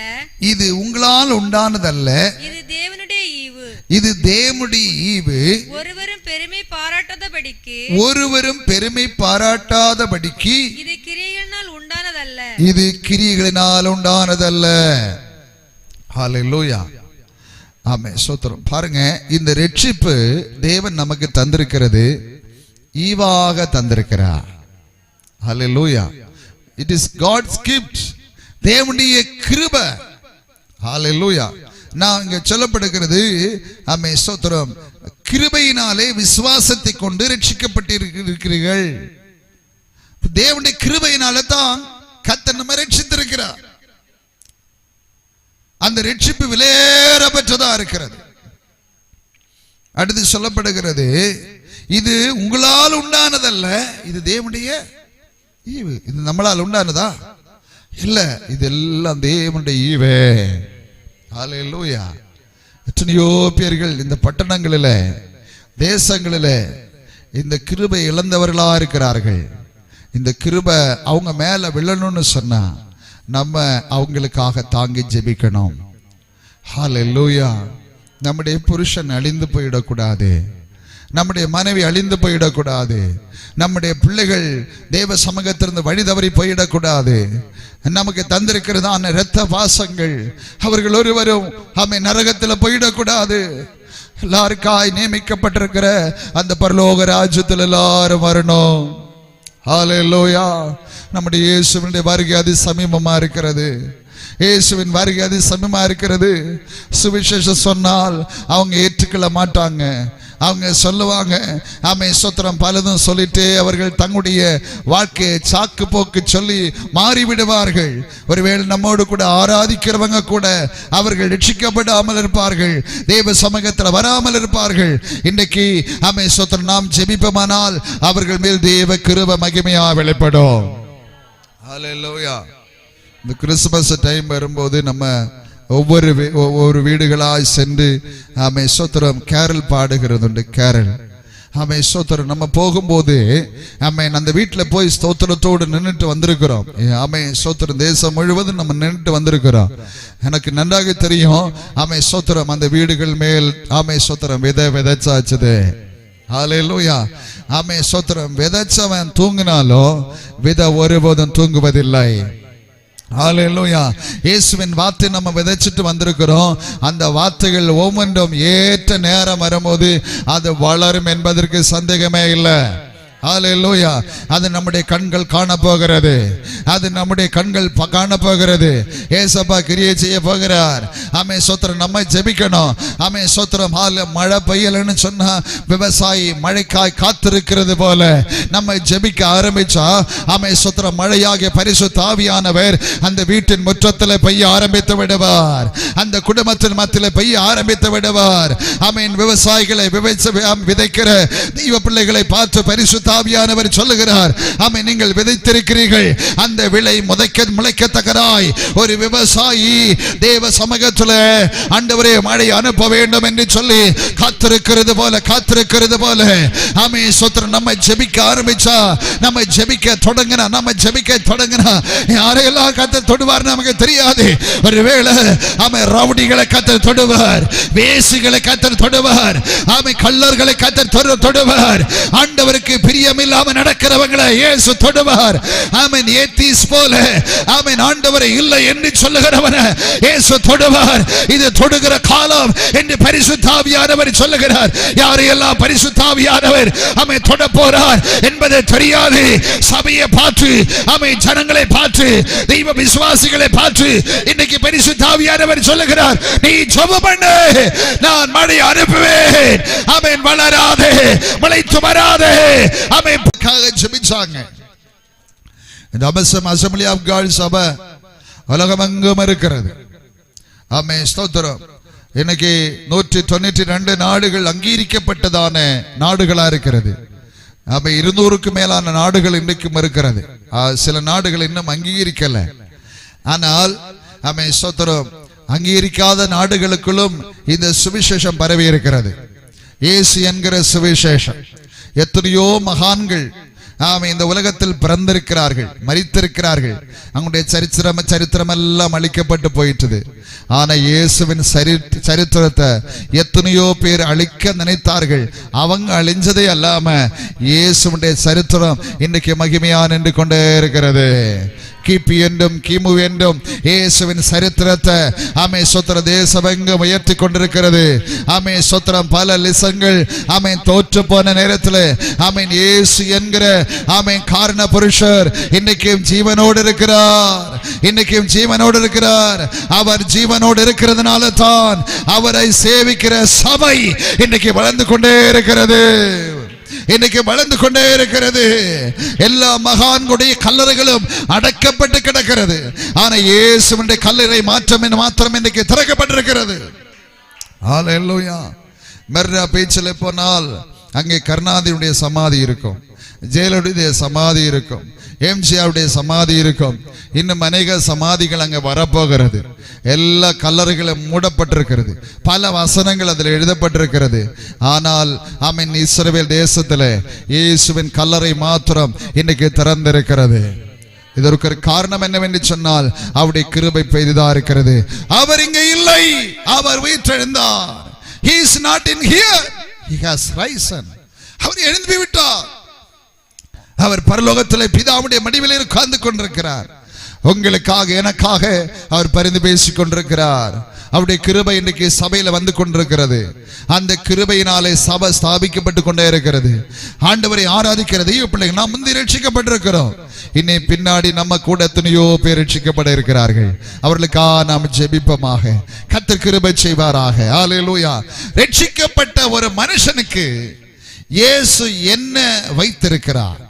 இது உங்களால் உண்டானதல்ல, இது தேவனுடைய ஈவு. இது தேவனுடைய ஈவு. ஒருவரும் பெருமை பாராட்டாதபடிக்கு, ஒருவரும் பெருமை பாராட்டாதபடிக்கு, இது கிரியைகளினால் உண்டானதல்ல, இது கிரியைகளினால் உண்டானதல்ல. ஹல்லேலூயா. ஆமே ஸ்தோத்திரம். பாருங்க, இந்த ரட்சிப்பு தேவன் நமக்கு தந்திருக்கிறது, ஈவாக தந்திருக்கிறார். Hallelujah. It is God's gift. தேவனுடைய கிருபை. ஹல்லேலூயா. நான் இங்க சொல்லப்படுகிறது, ஆமே ஸ்தோத்திரம், கிருபையினாலே விசுவாசத்தை கொண்டு ரட்சிக்கப்பட்டிருக்கிறீர்கள். தேவனுடைய கிருபையினால தான் கர்த்தர் நம்மை ரட்சித்திருக்கிறார். அந்த ரட்சிப்பு விலையேறப்பட்டதா இருக்கிறது. அடுத்து சொல்லப்படுகிறது, இது உங்களால் உண்டானதல்ல, இது தேவனுடைய ஈவு. இது நம்மளால் உண்டானதா இல்ல, இதெல்லாம் தேவனுடைய ஈவே. ஹல்லேலூயா. எத்தனையோ பேர்கள் இந்த பட்டணங்களில, தேசங்களில இந்த கிருபை இழந்தவர்களா இருக்கிறார்கள். இந்த கிருபை அவங்க மேல விழணும்னு சொன்னா நம்ம அவங்களுக்காக தாங்கி ஜெபிக்கணும். ஹல்லேலூயா. நம்முடைய புருஷன் அழிந்து போயிடக்கூடாது, நம்முடைய மனைவி அழிந்து போயிடக்கூடாது, நம்முடைய பிள்ளைகள் தேவ சமூகத்திலிருந்து வழி தவறி போயிடக்கூடாது. நமக்கு தந்திருக்கிறதான இரத்த பாசங்கள் அவர்கள் ஒருவரும் ஆமே நரகத்தில் போயிடக்கூடாது. எல்லாருக்காய் நியமிக்கப்பட்டிருக்கிற அந்த பரலோக ராஜ்யத்தில் எல்லாரும் வரணும். ஹல்லேலூயா. நம்முடைய இயேசுவினுடைய வருகை அதி சமீபமா இருக்கிறது. இயேசுவின் வருகை அதி சமீபமா இருக்கிறது. சுவிசேஷம் சொன்னால் அவங்க ஏற்றுக்கொள்ள மாட்டாங்க. அவங்க சொல்லுவாங்க, ஆமே ஸ்தோத்திரம், பலதும் சொல்லிட்டு அவர்கள் தங்களுடைய வாழ்க்கையை சாக்கு போக்கு சொல்லி மாறிவிடுவார்கள். ஒருவேளை நம்மோடு கூட ஆராதிக்கிறவங்க கூட அவர்கள் ரட்சிக்கப்படாமல் இருப்பார்கள், தேவ சமூகத்தில் வராமல் இருப்பார்கள். இன்றைக்கு ஆமே ஸ்தோத்திரம் நாம் ஜெபிப்போமானால் அவர்கள் மேல் தேவ கிருபை மகிமையா வெளிப்படும். ஹல்லேலூயா. இந்த கிறிஸ்துமஸ் டைம் வரும்போது நம்ம ஒவ்வொரு வீடுகளாய் சென்று ஆமே ஸ்தோத்திரம் கேரல் பாடுகிறது உண்டு. கேரல் ஆமே ஸ்தோத்திரம். நம்ம போகும்போது ஆமே அந்த வீட்டில் போய் ஸ்தோத்திரத்தோடு நின்றுட்டு வந்திருக்கிறோம். ஆமே ஸ்தோத்திரம். தேசம் முழுவதும் நம்ம நின்றுட்டு வந்திருக்கிறோம். எனக்கு நன்றாக தெரியும். ஆமே ஸ்தோத்திரம். அந்த வீடுகள் மேல் ஆமே ஸ்தோத்திரம் விதைச்சாச்சுது. ஹல்லேலூயா. ஆமே ஸ்தோத்திரம். விதைச்சவன் தூங்கினாலும் விதை ஒருபோதும் தூங்குவதில்லை. ஹல்லேலூயா. இயேசுவின் வார்த்தை நம்ம விதைச்சிட்டு வந்திருக்கிறோம். அந்த வார்த்தைகள் ஒவ்வொன்றும் ஏற்ற நேரம் வரும்போது அது வளரும் என்பதற்கு சந்தேகமே இல்லை. ஹalleluya. அது நம்முடைய கண்கள் காண போகிறது, அது நம்முடைய கண்கள் காண போகிறது. ஏசப்பா கிரியை செய்ய போகிறார். ஆமே ஸ்தோத்திரம். நம்ம ஜெபிக்கணும். ஆமே ஸ்தோத்திரம். மழை பெய்யலன்னு சொன்னா விவசாயி மழைக்காய் காத்திருக்கிறது போல நம்ம ஜெபிக்க ஆரம்பிச்சா ஆமே ஸ்தோத்திரம் மழையாக பரிசுத்த ஆவியானவர் அந்த வீட்டின் முற்றத்தில் பெய்ய ஆரம்பித்து விடுவார், அந்த குடும்பத்தின் மத்தியில் பெய்ய ஆரம்பித்து விடுவார். ஆமீன். விவசாயிகளை விதைக்கிற தெய்வ பிள்ளைகளை பார்த்து பரிசுத்த ஆவியானவர் சொல்லுகிறார், ஆமீன், நீங்கள் விதைத்திருக்கிறீர்கள், அந்த விளை முளைக்கத்தக்கதாய் ஒரு விவசாயி தேவ சமூகத்தில் ஆண்டவரே மழை அனுப்ப வேண்டும் என்று சொல்லி காத்திருக்கிறது போல ஆமீன் ஸ்தோத்திரம். நம்ம ஜெபிக்க ஆரம்பிச்சா, நம்ம ஜெபிக்க தொடங்கினா யாரையெல்லாம் கர்த்தர் தொடுவார் நமக்கு தெரியாது. ஒருவேளை ஆமென் ரவுடிகளை கர்த்தர் தொடுவார், வேசிகளை கர்த்தர் தொடுவார், ஆமென் கள்ளர்களை கர்த்தர் தொடுவார், ஆண்டவருக்கு பிரியமில்லாம நடக்கிறவங்களை இயேசு தொடுவார். ஆமென். ஏத்திஸ் போல ஆமென் ஆண்டவரே இல்லை என்று சொல்லுகிறவனை இயேசு தொடுவார். இது தொடுகிற காலம் என்று பரிசுத்த ஆவியானவர் சொல்லுகிறார். யாரையெல்லாம் பரிசுத்த ஆவியானவர் ஆமென் தொட போறார் என்பது தெரியாது. சபையை பார்த்து ஆமென் ஜனங்களை பார்த்து தெய்வ விசுவாசிகளை பார்த்து இன்னைக்கு பரிசுத்த ஆவியானவர் சொல்லுகிறார், நீ ஜெபம் பண்ணு, நான் மழை அனுப்புவேன். ஆமென். வளராதே, முளைத்து வராதே. ஆமென். ஜெபிச்சாங்க. இந்த அசெம்பிளி ஆஃப் காட் சபை உலகமெங்கும் இருக்கிறது. ஆமென் ஸ்தோத்திரம். இன்னைக்கு 192 நாடுகள் அங்கீகரிக்கப்பட்டதான நாடுகளா இருக்கிறது. 200க்கு மேலான நாடுகள் இன்றைக்கும் இருக்கிறது. சில நாடுகள் இன்னும் அங்கீகரிக்கல. ஆனால் ஆமென் ஸ்தோத்திரம் அங்கீகரிக்காத நாடுகளுக்குள்ளும் இந்த சுவிசேஷம் பரவி இருக்கிறது. இயேசு என்கிற சுவிசேஷம். எத்தனையோ மகான்கள் இந்த உலகத்தில் பிறந்திருக்கிறார்கள், மரித்திருக்கிறார்கள். அவங்களுடைய சரித்திரம் எல்லாம் அழிக்கப்பட்டு போயிட்டது. ஆனா இயேசுவின் சரித்திரத்தை எத்தனையோ பேர் அழிக்க நினைத்தார்கள். அவங்க அழிஞ்சதே அல்லாம இயேசுடைய சரித்திரம் இன்னைக்கு மகிமையா நின்று கொண்டே இருக்கிறது. கிபி என்றும் கிமு என்றும் இயேசுவின் சரித்திரத்தை ஆமே சொத்திர தேசமெங்கும் உயர்த்தி கொண்டிருக்கிறது. ஆமே சொத்திரம் பல லிசங்கள் ஆமே தோற்று போன நேரத்தில் ஆமீன் இயேசு என்கிற ஆமே காரண புருஷர் இன்னைக்கும் ஜீவனோடு இருக்கிறார். அவர் ஜீவனோடு இருக்கிறதுனால தான் அவரை சேவிக்கிற சபை இன்னைக்கு வளர்ந்து கொண்டே இருக்கிறது. எல்லா மகான்களுடைய கல்லறைகளும் அடக்கப்பட்டு கிடக்கிறது. ஆனா இயேசுவின் கல்லறை மாத்திரம் இன்னைக்கு திறக்கப்பட்டிருக்கிறது. ஹல்லேலூயா. மெர்ரா பீச்சில் போனால் அங்கே கருணாநிதியுடைய சமாதி இருக்கும், ஜெயலலிதாவுடைய சமாதி இருக்கும், எம்ஜிஆருடைய சமாதி இருக்கும். இன்னும் அநேக சமாதிகள் அங்கே வரப்போகிறது. எல்லா கல்லறைகளும் மூடப்பட்டிருக்கிறது. பல வசனங்கள் அதில் எழுதப்பட்டிருக்கிறது. ஆனால் ஆமென் இஸ்ரவேல் தேசத்தில் இயேசுவின் கல்லறை மாத்திரம் இன்னைக்கு திறந்திருக்கிறது. இதற்கு ஒரு காரணம் என்னவென்று சொன்னால் அவருடைய கிருபை பெரிதா இருக்கிறது. அவர் இங்கே இல்லை, அவர் உயிர்த்தெழுந்தார். He is not in here, he has risen. அவர் எழுந்து விட்டார். அவர் பரலோகத்தில் பிதாவுடைய மடியில் உட்கார்ந்து கொண்டிருக்கிறார். உங்களுக்காக எனக்காக அவர் பரிந்து பேசிக் கொண்டிருக்கிறார். அவருடைய கிருபை இன்றைக்கு சபையில வந்து கொண்டிருக்கிறது. அந்த கிருபையினாலே சபை ஸ்தாபிக்கப்பட்டு கொண்டே இருக்கிறது. ஆண்டவரை ஆராதிக்கிறது பிள்ளைகள் நாம் முந்தி ரட்சிக்கப்பட்டிருக்கிறோம். இன்னை பின்னாடி நம்ம கூட எத்தனையோ பேர் ரட்சிக்கப்பட இருக்கிறார்கள். அவர்களுக்காக நாம் ஜெபிப்போமாக. கர்த்தர் கிருபை செய்வாராக. ஹல்லேலூயா. ரட்சிக்கப்பட்ட ஒரு மனுஷனுக்கு இயேசு என்ன வைத்திருக்கிறார்?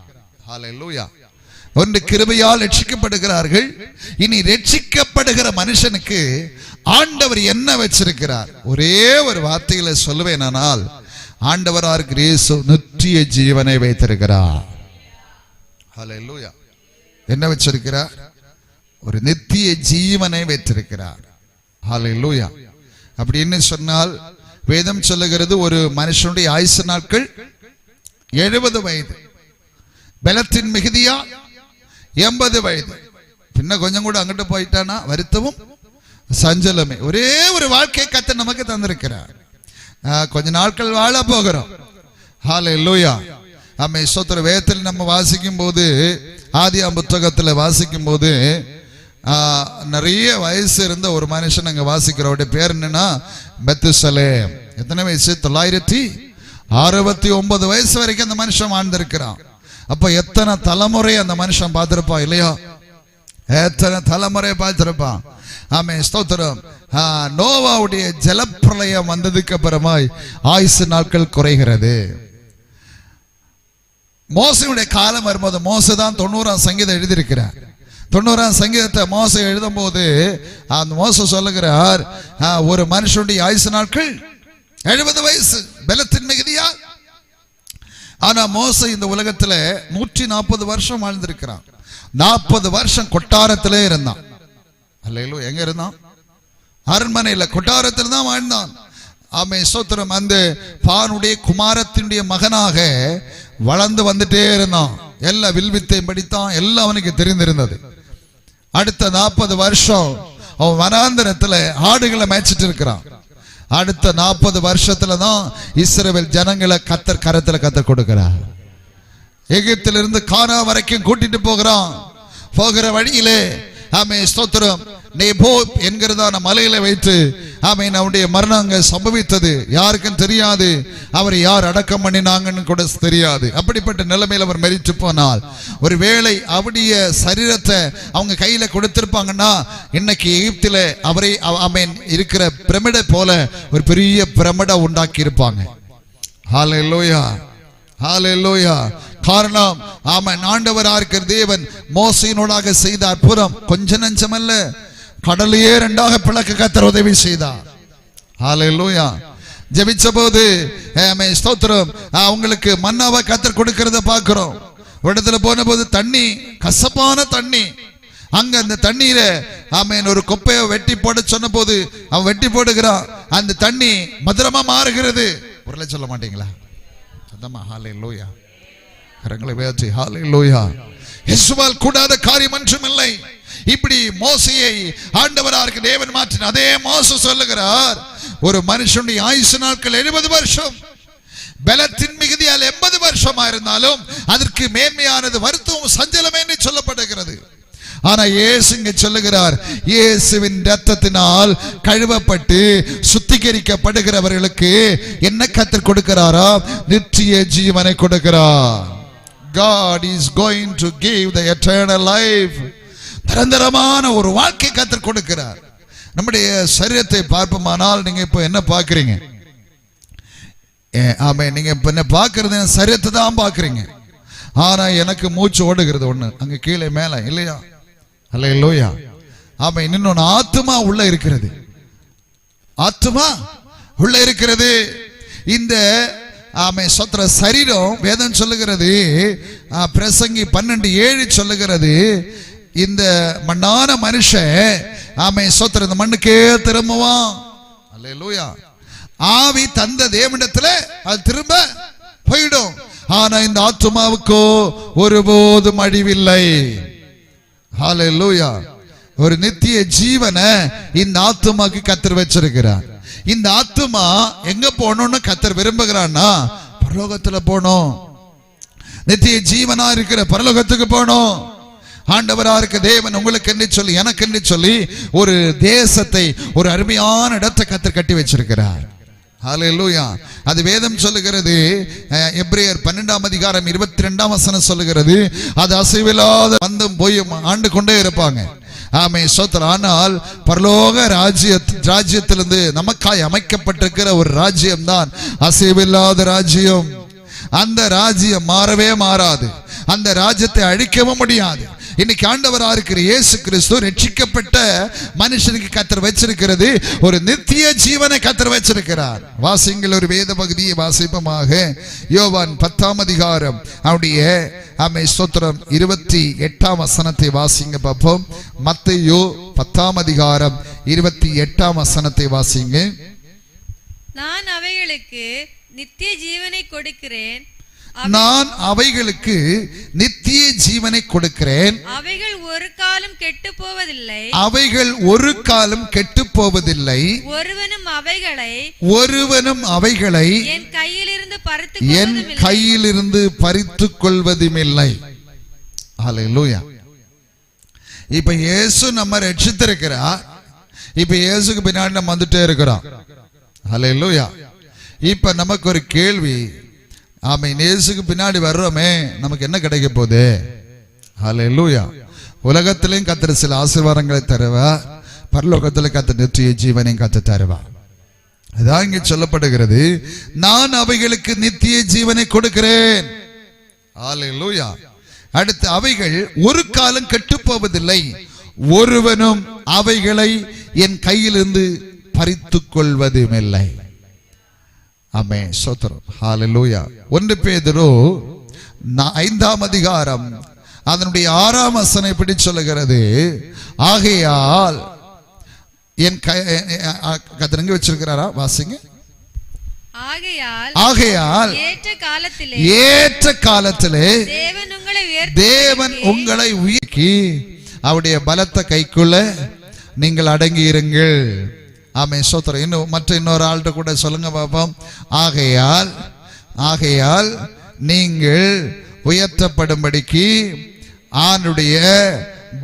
ஹல்லேலூயா. ஒன்று கிருபையால் ரட்சிக்கப்படுகிறார்கள். இனி ரட்சிக்கப்படுகிற மனுஷனுக்கு ஆண்டவர் என்ன வச்சிருக்கிறார்? ஒரே ஒரு வார்த்தையில சொல்லுவேனால் ஆண்டவரார் இயேசு நித்திய ஜீவனை வைத்திருக்கிறார். ஹல்லேலூயா. என்ன வச்சிருக்கிறார்? ஒரு நித்திய ஜீவனை வைத்திருக்கிறார். ஹல்லேலூயா. அப்படின்னு சொன்னால் வேதம் சொல்லுகிறது ஒரு மனுஷனுடைய ஆயுசு நாட்கள் 70 வயது, பலத்தின் மிகுதியா 80 வயது. பின்ன கொஞ்சம் கூட அங்கிட்டு போயிட்டானா வருத்தமும் சஞ்சலமே. ஒரே ஒரு வாழ்க்கை கர்த்தர் நமக்கு தந்திருக்கிறார். கொஞ்ச நாட்கள் வாழ போகிறோம். ஹல்லேலூயா. ஆமென் ஸ்தோத்திரம். வேதத்தில் நம்ம வாசிக்கும் போது ஆதியாகம புத்தகத்தில் வாசிக்கும் போது நிறைய வயசு இருந்த ஒரு மனுஷன் அங்க வாசிக்கிறவருடைய பேர் என்னன்னா மெத்துசலேம். எத்தனை வயசு? 969 வயசு வரைக்கும் அந்த மனுஷன் வாழ்ந்திருக்கிறான். அப்ப எத்தனை தலைமுறை அந்த மனுஷன் பார்த்திருப்பான் இல்லையா? எத்தனை தலைமுறை பார்த்திருப்பான். ஆமே, ஸ்தோத்திரம். நோவாவுடைய ஜலப்பிரளயம் வந்ததுக்கு அப்புறமாய் ஆயுசு நாட்கள் குறைகிறது. மோசையுடைய காலம் வரும்போது, மோசை தான் 90ஆம் சங்கீதம் எழுதியிருக்கிறார். 90ஆம் சங்கீதத்தை மோசை எழுதும் போது அந்த மோசை சொல்லுகிறார், ஒரு மனுஷனுடைய ஆயுசு நாட்கள் 70 வயசு, பலத்தின் மிகுதியா. ஆனா மோசை இந்த உலகத்துல 140 வருஷம் வாழ்ந்திருக்கிறான். 40 வருஷம் கொட்டாரத்திலே இருந்தான். அல்லேலூயா. எங்க இருந்தான்? அரண்மனையில், கொட்டாரத்தில் தான் வாழ்ந்தான். ஆமே, ஸ்தோத்திரம். அந்த பானுடைய குமாரத்தினுடைய மகனாக வளர்ந்து வந்துட்டே இருந்தான். எல்லா வில்வித்தையும் படித்தான், எல்லாம் அவனுக்கு தெரிந்திருந்தது. அடுத்த 40 வருஷம் அவன் வனாந்தரத்துல ஆடுகளை மேய்ச்சிட்டு இருக்கிறான். அடுத்த 40 வருஷத்துல தான் இஸ்ரவேல் ஜனங்களை கர்த்தர் கரத்துல கொடுக்கிறார். எகிப்திலிருந்து கானா வரைக்கும் கூட்டிட்டு போகிறான். போகிற வழியிலே ஆமே, ஸ்தோத்திரம், நேபோ என்கிறதான மலையில வைத்து ஆமே அவனுடைய மரணம் அங்க சம்பவித்தது. யாருக்கும் தெரியாது, அவரை யார் அடக்கம் பண்ணினாங்கன்னு கூட தெரியாது. அப்படிப்பட்ட நிலைமையில் அவர் மரித்து போனால், ஒருவேளை அவருடைய சரீரத்தை அவங்க கையில கொடுத்திருப்பாங்கன்னா இன்னைக்கு எகிப்தில அவரை ஆமேன் இருக்கிற பிரமிடை போல ஒரு பெரிய பிரமிடை உண்டாக்கி இருப்பாங்க. ஹல்லேலூயா, ஹல்லேலூயா. காரணம், ஆமென், ஆண்டவராக இருக்கிற தேவன் மோசையினோடாக செய்த அற்புதம் கொஞ்ச நஞ்சமல்ல, கடலையே 2ஆக பிளக்க கர்த்தர் உதவி செய்தார். ஹல்லேலூயா. ஜெபிச்ச போது ஆமென், ஸ்தோத்திரம், அவங்களுக்கு மன்னாவை கர்த்தர் கொடுக்கிறத பார்க்கிறோம். ஒரு இடத்துல போன போது தண்ணி, கசப்பான தண்ணி. அங்க அந்த தண்ணீர ஆமென் ஒரு கொப்பையை வெட்டி போட சொன்ன போது அவன் வெட்டி போடுகிறான். அந்த தண்ணி மதுரமா மாறுகிறது. உரலை சொல்ல மாட்டீங்களா? சத்தமா ஹல்லேலூயா. கரங்களை உயர்த்தி ஹல்லேலூயா. இயேசுவால் கூடாத காரியம் ஒன்றும் இல்லை. இப்படி மோசையை ஆண்டவராக தேவன் மாற்றின அதே மோசே சொல்லுகிறார், ஒரு மனுஷனுடைய ஆயுசு நாட்கள் 70 வருஷம், பலத்தின் மிகுதியால் 80 வருஷமா இருந்தாலும் அதற்கு மேன்மையானது வருத்தமும் சஞ்சலம் என்று சொல்லப்படுகிறது. ஆனா இயேசு இங்க சொல்லுகிறார், இயேசுவின் இரத்தத்தினால் கழுவப்பட்டு சுத்திகரிக்கப்படுகிறவர்களுக்கு என்ன கர்த்தர் கொடுக்கிறாரா? நித்திய ஜீவனை கொடுக்கிறார். God is going to give the eternal life. நிரந்தரமான ஒரு வாழ்க்கை கர்த்தர் கொடுக்கிறார். நம்முடைய சரீரத்தை பார்ப்போமானால், நீங்க இப்ப என்ன பார்க்கிறீங்க? ஆமே, நீங்க இப்ப என்ன பார்க்கறது? சரீரத்தை தான் பார்க்கிறீங்க. ஆனா எனக்கு மூச்சு ஓடுகிறது ஒண்ணு அங்க கீழே மேல இல்லையா? ஹல்லேலூயா. ஆமே, இன்னொன்னு ஆத்துமா உள்ள இருக்கிறது. ஆத்துமா உள்ள இருக்கிறது. இந்த ஆமே சோத்திர சரீரம், வேதம் சொல்லுகிறது, பிரசங்கி 12:7 சொல்லுகிறது, இந்த மண்ணான மனுஷன் ஆமே சோத்திர இந்த மண்ணுக்கே திரும்புவான். அல்லேலூயா. ஆவி தந்த தேவனிடத்துல அது திரும்ப போயிடும். ஆனா இந்த ஆத்துமாவுக்கோ ஒருபோதும் அழிவில்லை. ஹல்லேலூயா. ஒரு நித்திய ஜீவனை இந்த ஆத்துமாக்கு கர்த்தர் வச்சிருக்கிறார். இந்த ஆத்துமா எங்க போகணும்னு கர்த்தர் விரும்புகிறான்னா, பரலோகத்துல போகணும். நித்திய ஜீவனா இருக்கிற பரலோகத்துக்கு போகணும். ஆண்டவராக இருக்க தேவன் உங்களுக்கு என்று சொல்லி, எனக்கு என்று சொல்லி ஒரு தேசத்தை, ஒரு அருமையான இடத்தை கர்த்தர் கட்டி வச்சிருக்கிறார். ஹல்லேலூயா. அது வேதம் சொல்லுகிறது. எபிரேயர் 12ஆம் அதிகாரம் 22ஆம் வசனம் சொல்லுகிறது, அது அசைவில்லாத வந்தும் போயும் ஆண்டு கொண்டே இருப்பாங்க. ஆமே ஸ்தோத்திரம். ஆனால் பரலோக ராஜ்யத்திலிருந்து நமக்காய் அமைக்கப்பட்டிருக்கிற ஒரு ராஜ்யம் தான் அசைவில்லாத ராஜ்யம். அந்த ராஜ்யம் மாறவே மாறாது. அந்த ராஜ்யத்தை அழிக்கவும் முடியாது. இன்னைக்கு ஆண்டவராக இருக்கிற இயேசு கிறிஸ்து ரட்சிக்கப்பட்ட மனுஷனுக்கு கர்த்தர் வச்சிருக்கிறது ஒரு நித்திய ஜீவனை கர்த்தர் வச்சிருக்கிறார். வாசிங்கள் ஒரு வேத பகுதியை வாசிப்பமாக. யோவான் 10ஆம் அதிகாரம் அவருடைய ஆமென் ஸ்தோத்திரம் 28ஆம் வசனத்தை வாசிங்க பார்ப்போம். மத்தேயு 10ஆம் அதிகாரம் 28ஆம் வசனத்தை வாசிங்க. நான் அவைகளுக்கு நித்திய ஜீவனை கொடுக்கிறேன், நான் அவைகளுக்கு நித்திய ஜீவனை கொடுக்கிறேன், அவைகள் ஒரு காலம் கெட்டு போவதில்லை, அவைகள் ஒரு காலம் கெட்டு போவதில்லை, ஒருவனும் அவைகளை என் கையிலிருந்து பறித்துக் கொள்வதுமில்லை. ஹல்லேலூயா. இப்ப இயேசு நம்ம ரட்சித்திருக்கிறார். இப்ப இயேசுக்கு பின்னாடி நம்ம வந்துட்டே இருக்கிறோம். ஹல்லேலூயா. இப்ப நமக்கு ஒரு கேள்வி, ஆமென். இயேசுக்கு பின்னாடி வர்றோமே, நமக்கு என்ன கிடைக்க போகுது? ஹல்லேலூயா. உலகத்திலையும் கர்த்தர் சில ஆசீர்வாதங்களை தருவார், பரலோகத்தில் கர்த்தர் நித்திய ஜீவனையும் கர்த்தர் தருவார். அதான் இங்கே சொல்லப்படுகிறது, நான் அவைகளுக்கு நித்திய ஜீவனை கொடுக்கிறேன். ஹல்லேலூயா. அடுத்து, அவைகள் ஒரு காலம் கெட்டு போவதில்லை, ஒருவனும் அவைகளை என் கையிலிருந்து பறித்துக் கொள்வதும் இல்லை. ஆமென். ஸ்தோத்திரம். ஹல்லேலூயா. 1 பேதுரு 5ஆம் அதிகாரம் அதனுடைய 6ஆம் வசனம் இப்படி சொல்லுகிறது, ஆகையால் என் கத்தரங்க வச்சிருக்கிறாரா? வாசிங்க. ஆகையால் ஏற்ற காலத்திலே தேவன் உங்களை உயர்த்தி அவருடைய பலத்த கைக்குள்ள நீங்கள் அடங்கி இருங்கள். ஆமென். ஸ்தோத்திரம். இன்னொரு ஆள்கிட்ட கூட சொல்லுங்க பாப்போம். ஆகையால் நீங்கள் உயர்த்தப்படும்படிக்கு ஆண்டுடைய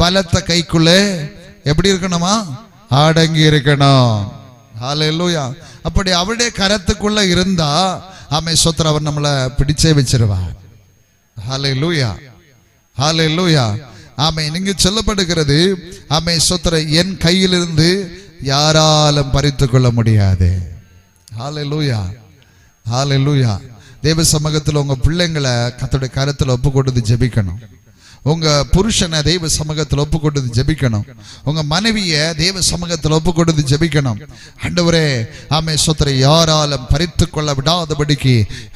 பலத்த கைக்குள்ள எப்படி இருக்கணுமா? அடங்கி இருக்கணும். ஹல்லேலூயா. அப்படி அவருடைய கரத்துக்குள்ள இருந்தா ஆமென் ஸ்தோத்திரம், அவர் நம்மளை பிடிச்சே வச்சிருவார். ஹல்லேலூயா. ஹல்லேலூயா. ஆமென். இங்கு சொல்லப்படுகிறது, ஆமென் ஸ்தோத்திரம், என் கையிலிருந்து யாராலும் பறித்துக் கொள்ள முடியாது. ஹல்லேலூயா. ஹல்லேலூயா. தேவ சமூகத்தில் உங்க பிள்ளைங்களை கர்த்தருடைய கரத்தில் ஒப்பு கொடுத்து ஜெபிக்கணும். உங்க புருஷனை தெய்வ சமூகத்தில் ஒப்பு கொடுத்து ஜெபிக்கணும். உங்க மனைவிய தெய்வ சமூகத்தில் ஒப்பு கொடுத்து ஜெபிக்கணும். ஆண்டவரே, ஆமென் ஸ்தோத்திரம், யாராலும் பறித்துக் கொள்ள விடாதபடிக்கு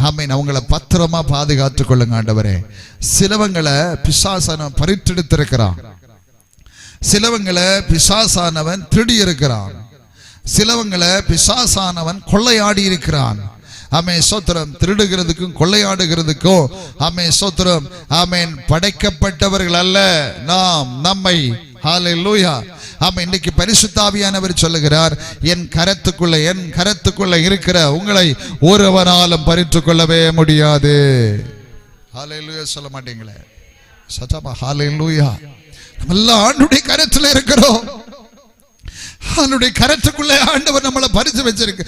ஆமென் அவங்களை பத்திரமா பாதுகாத்துக் கொள்ளுங்க. ஆண்டவரே, சிலவங்களை பிசாசானவன் பறித்தெடுத்திருக்கிறான், சிலவங்களை பிசாசானவன் திருடி இருக்கிறான், சிலவங்களை பிசாசானவன் கொள்ளையாடி இருக்கிறான். ஆமென் ஸ்தோத்திரம். திருடுகிறதுக்கும் கொள்ளையாடுகிறதுக்கும் ஆமென் ஸ்தோத்திரம், ஆமென், படைக்கப்பட்டவர்கள் அல்ல நாம், நம்மை. ஹல்லேலூயா. ஆமென். இன்னைக்கு பரிசுத்த ஆவியானவர் சொல்லுகிறார், என் கரத்துக்குள்ள இருக்கிற உங்களை ஒருவராலும் பறித்துக் கொள்ளவே முடியாது. ஹல்லேலூயா. சொல்ல மாட்டீங்களே சத்தமா? ஹல்லேலூயா. நம்ம எல்லாம் ஆண்டவருடைய கரத்துல இருக்கிறோம். அவனுடைய கரத்துக்குள்ளே ஆண்டவர் நம்மளை பறித்து வச்சிருக்கு,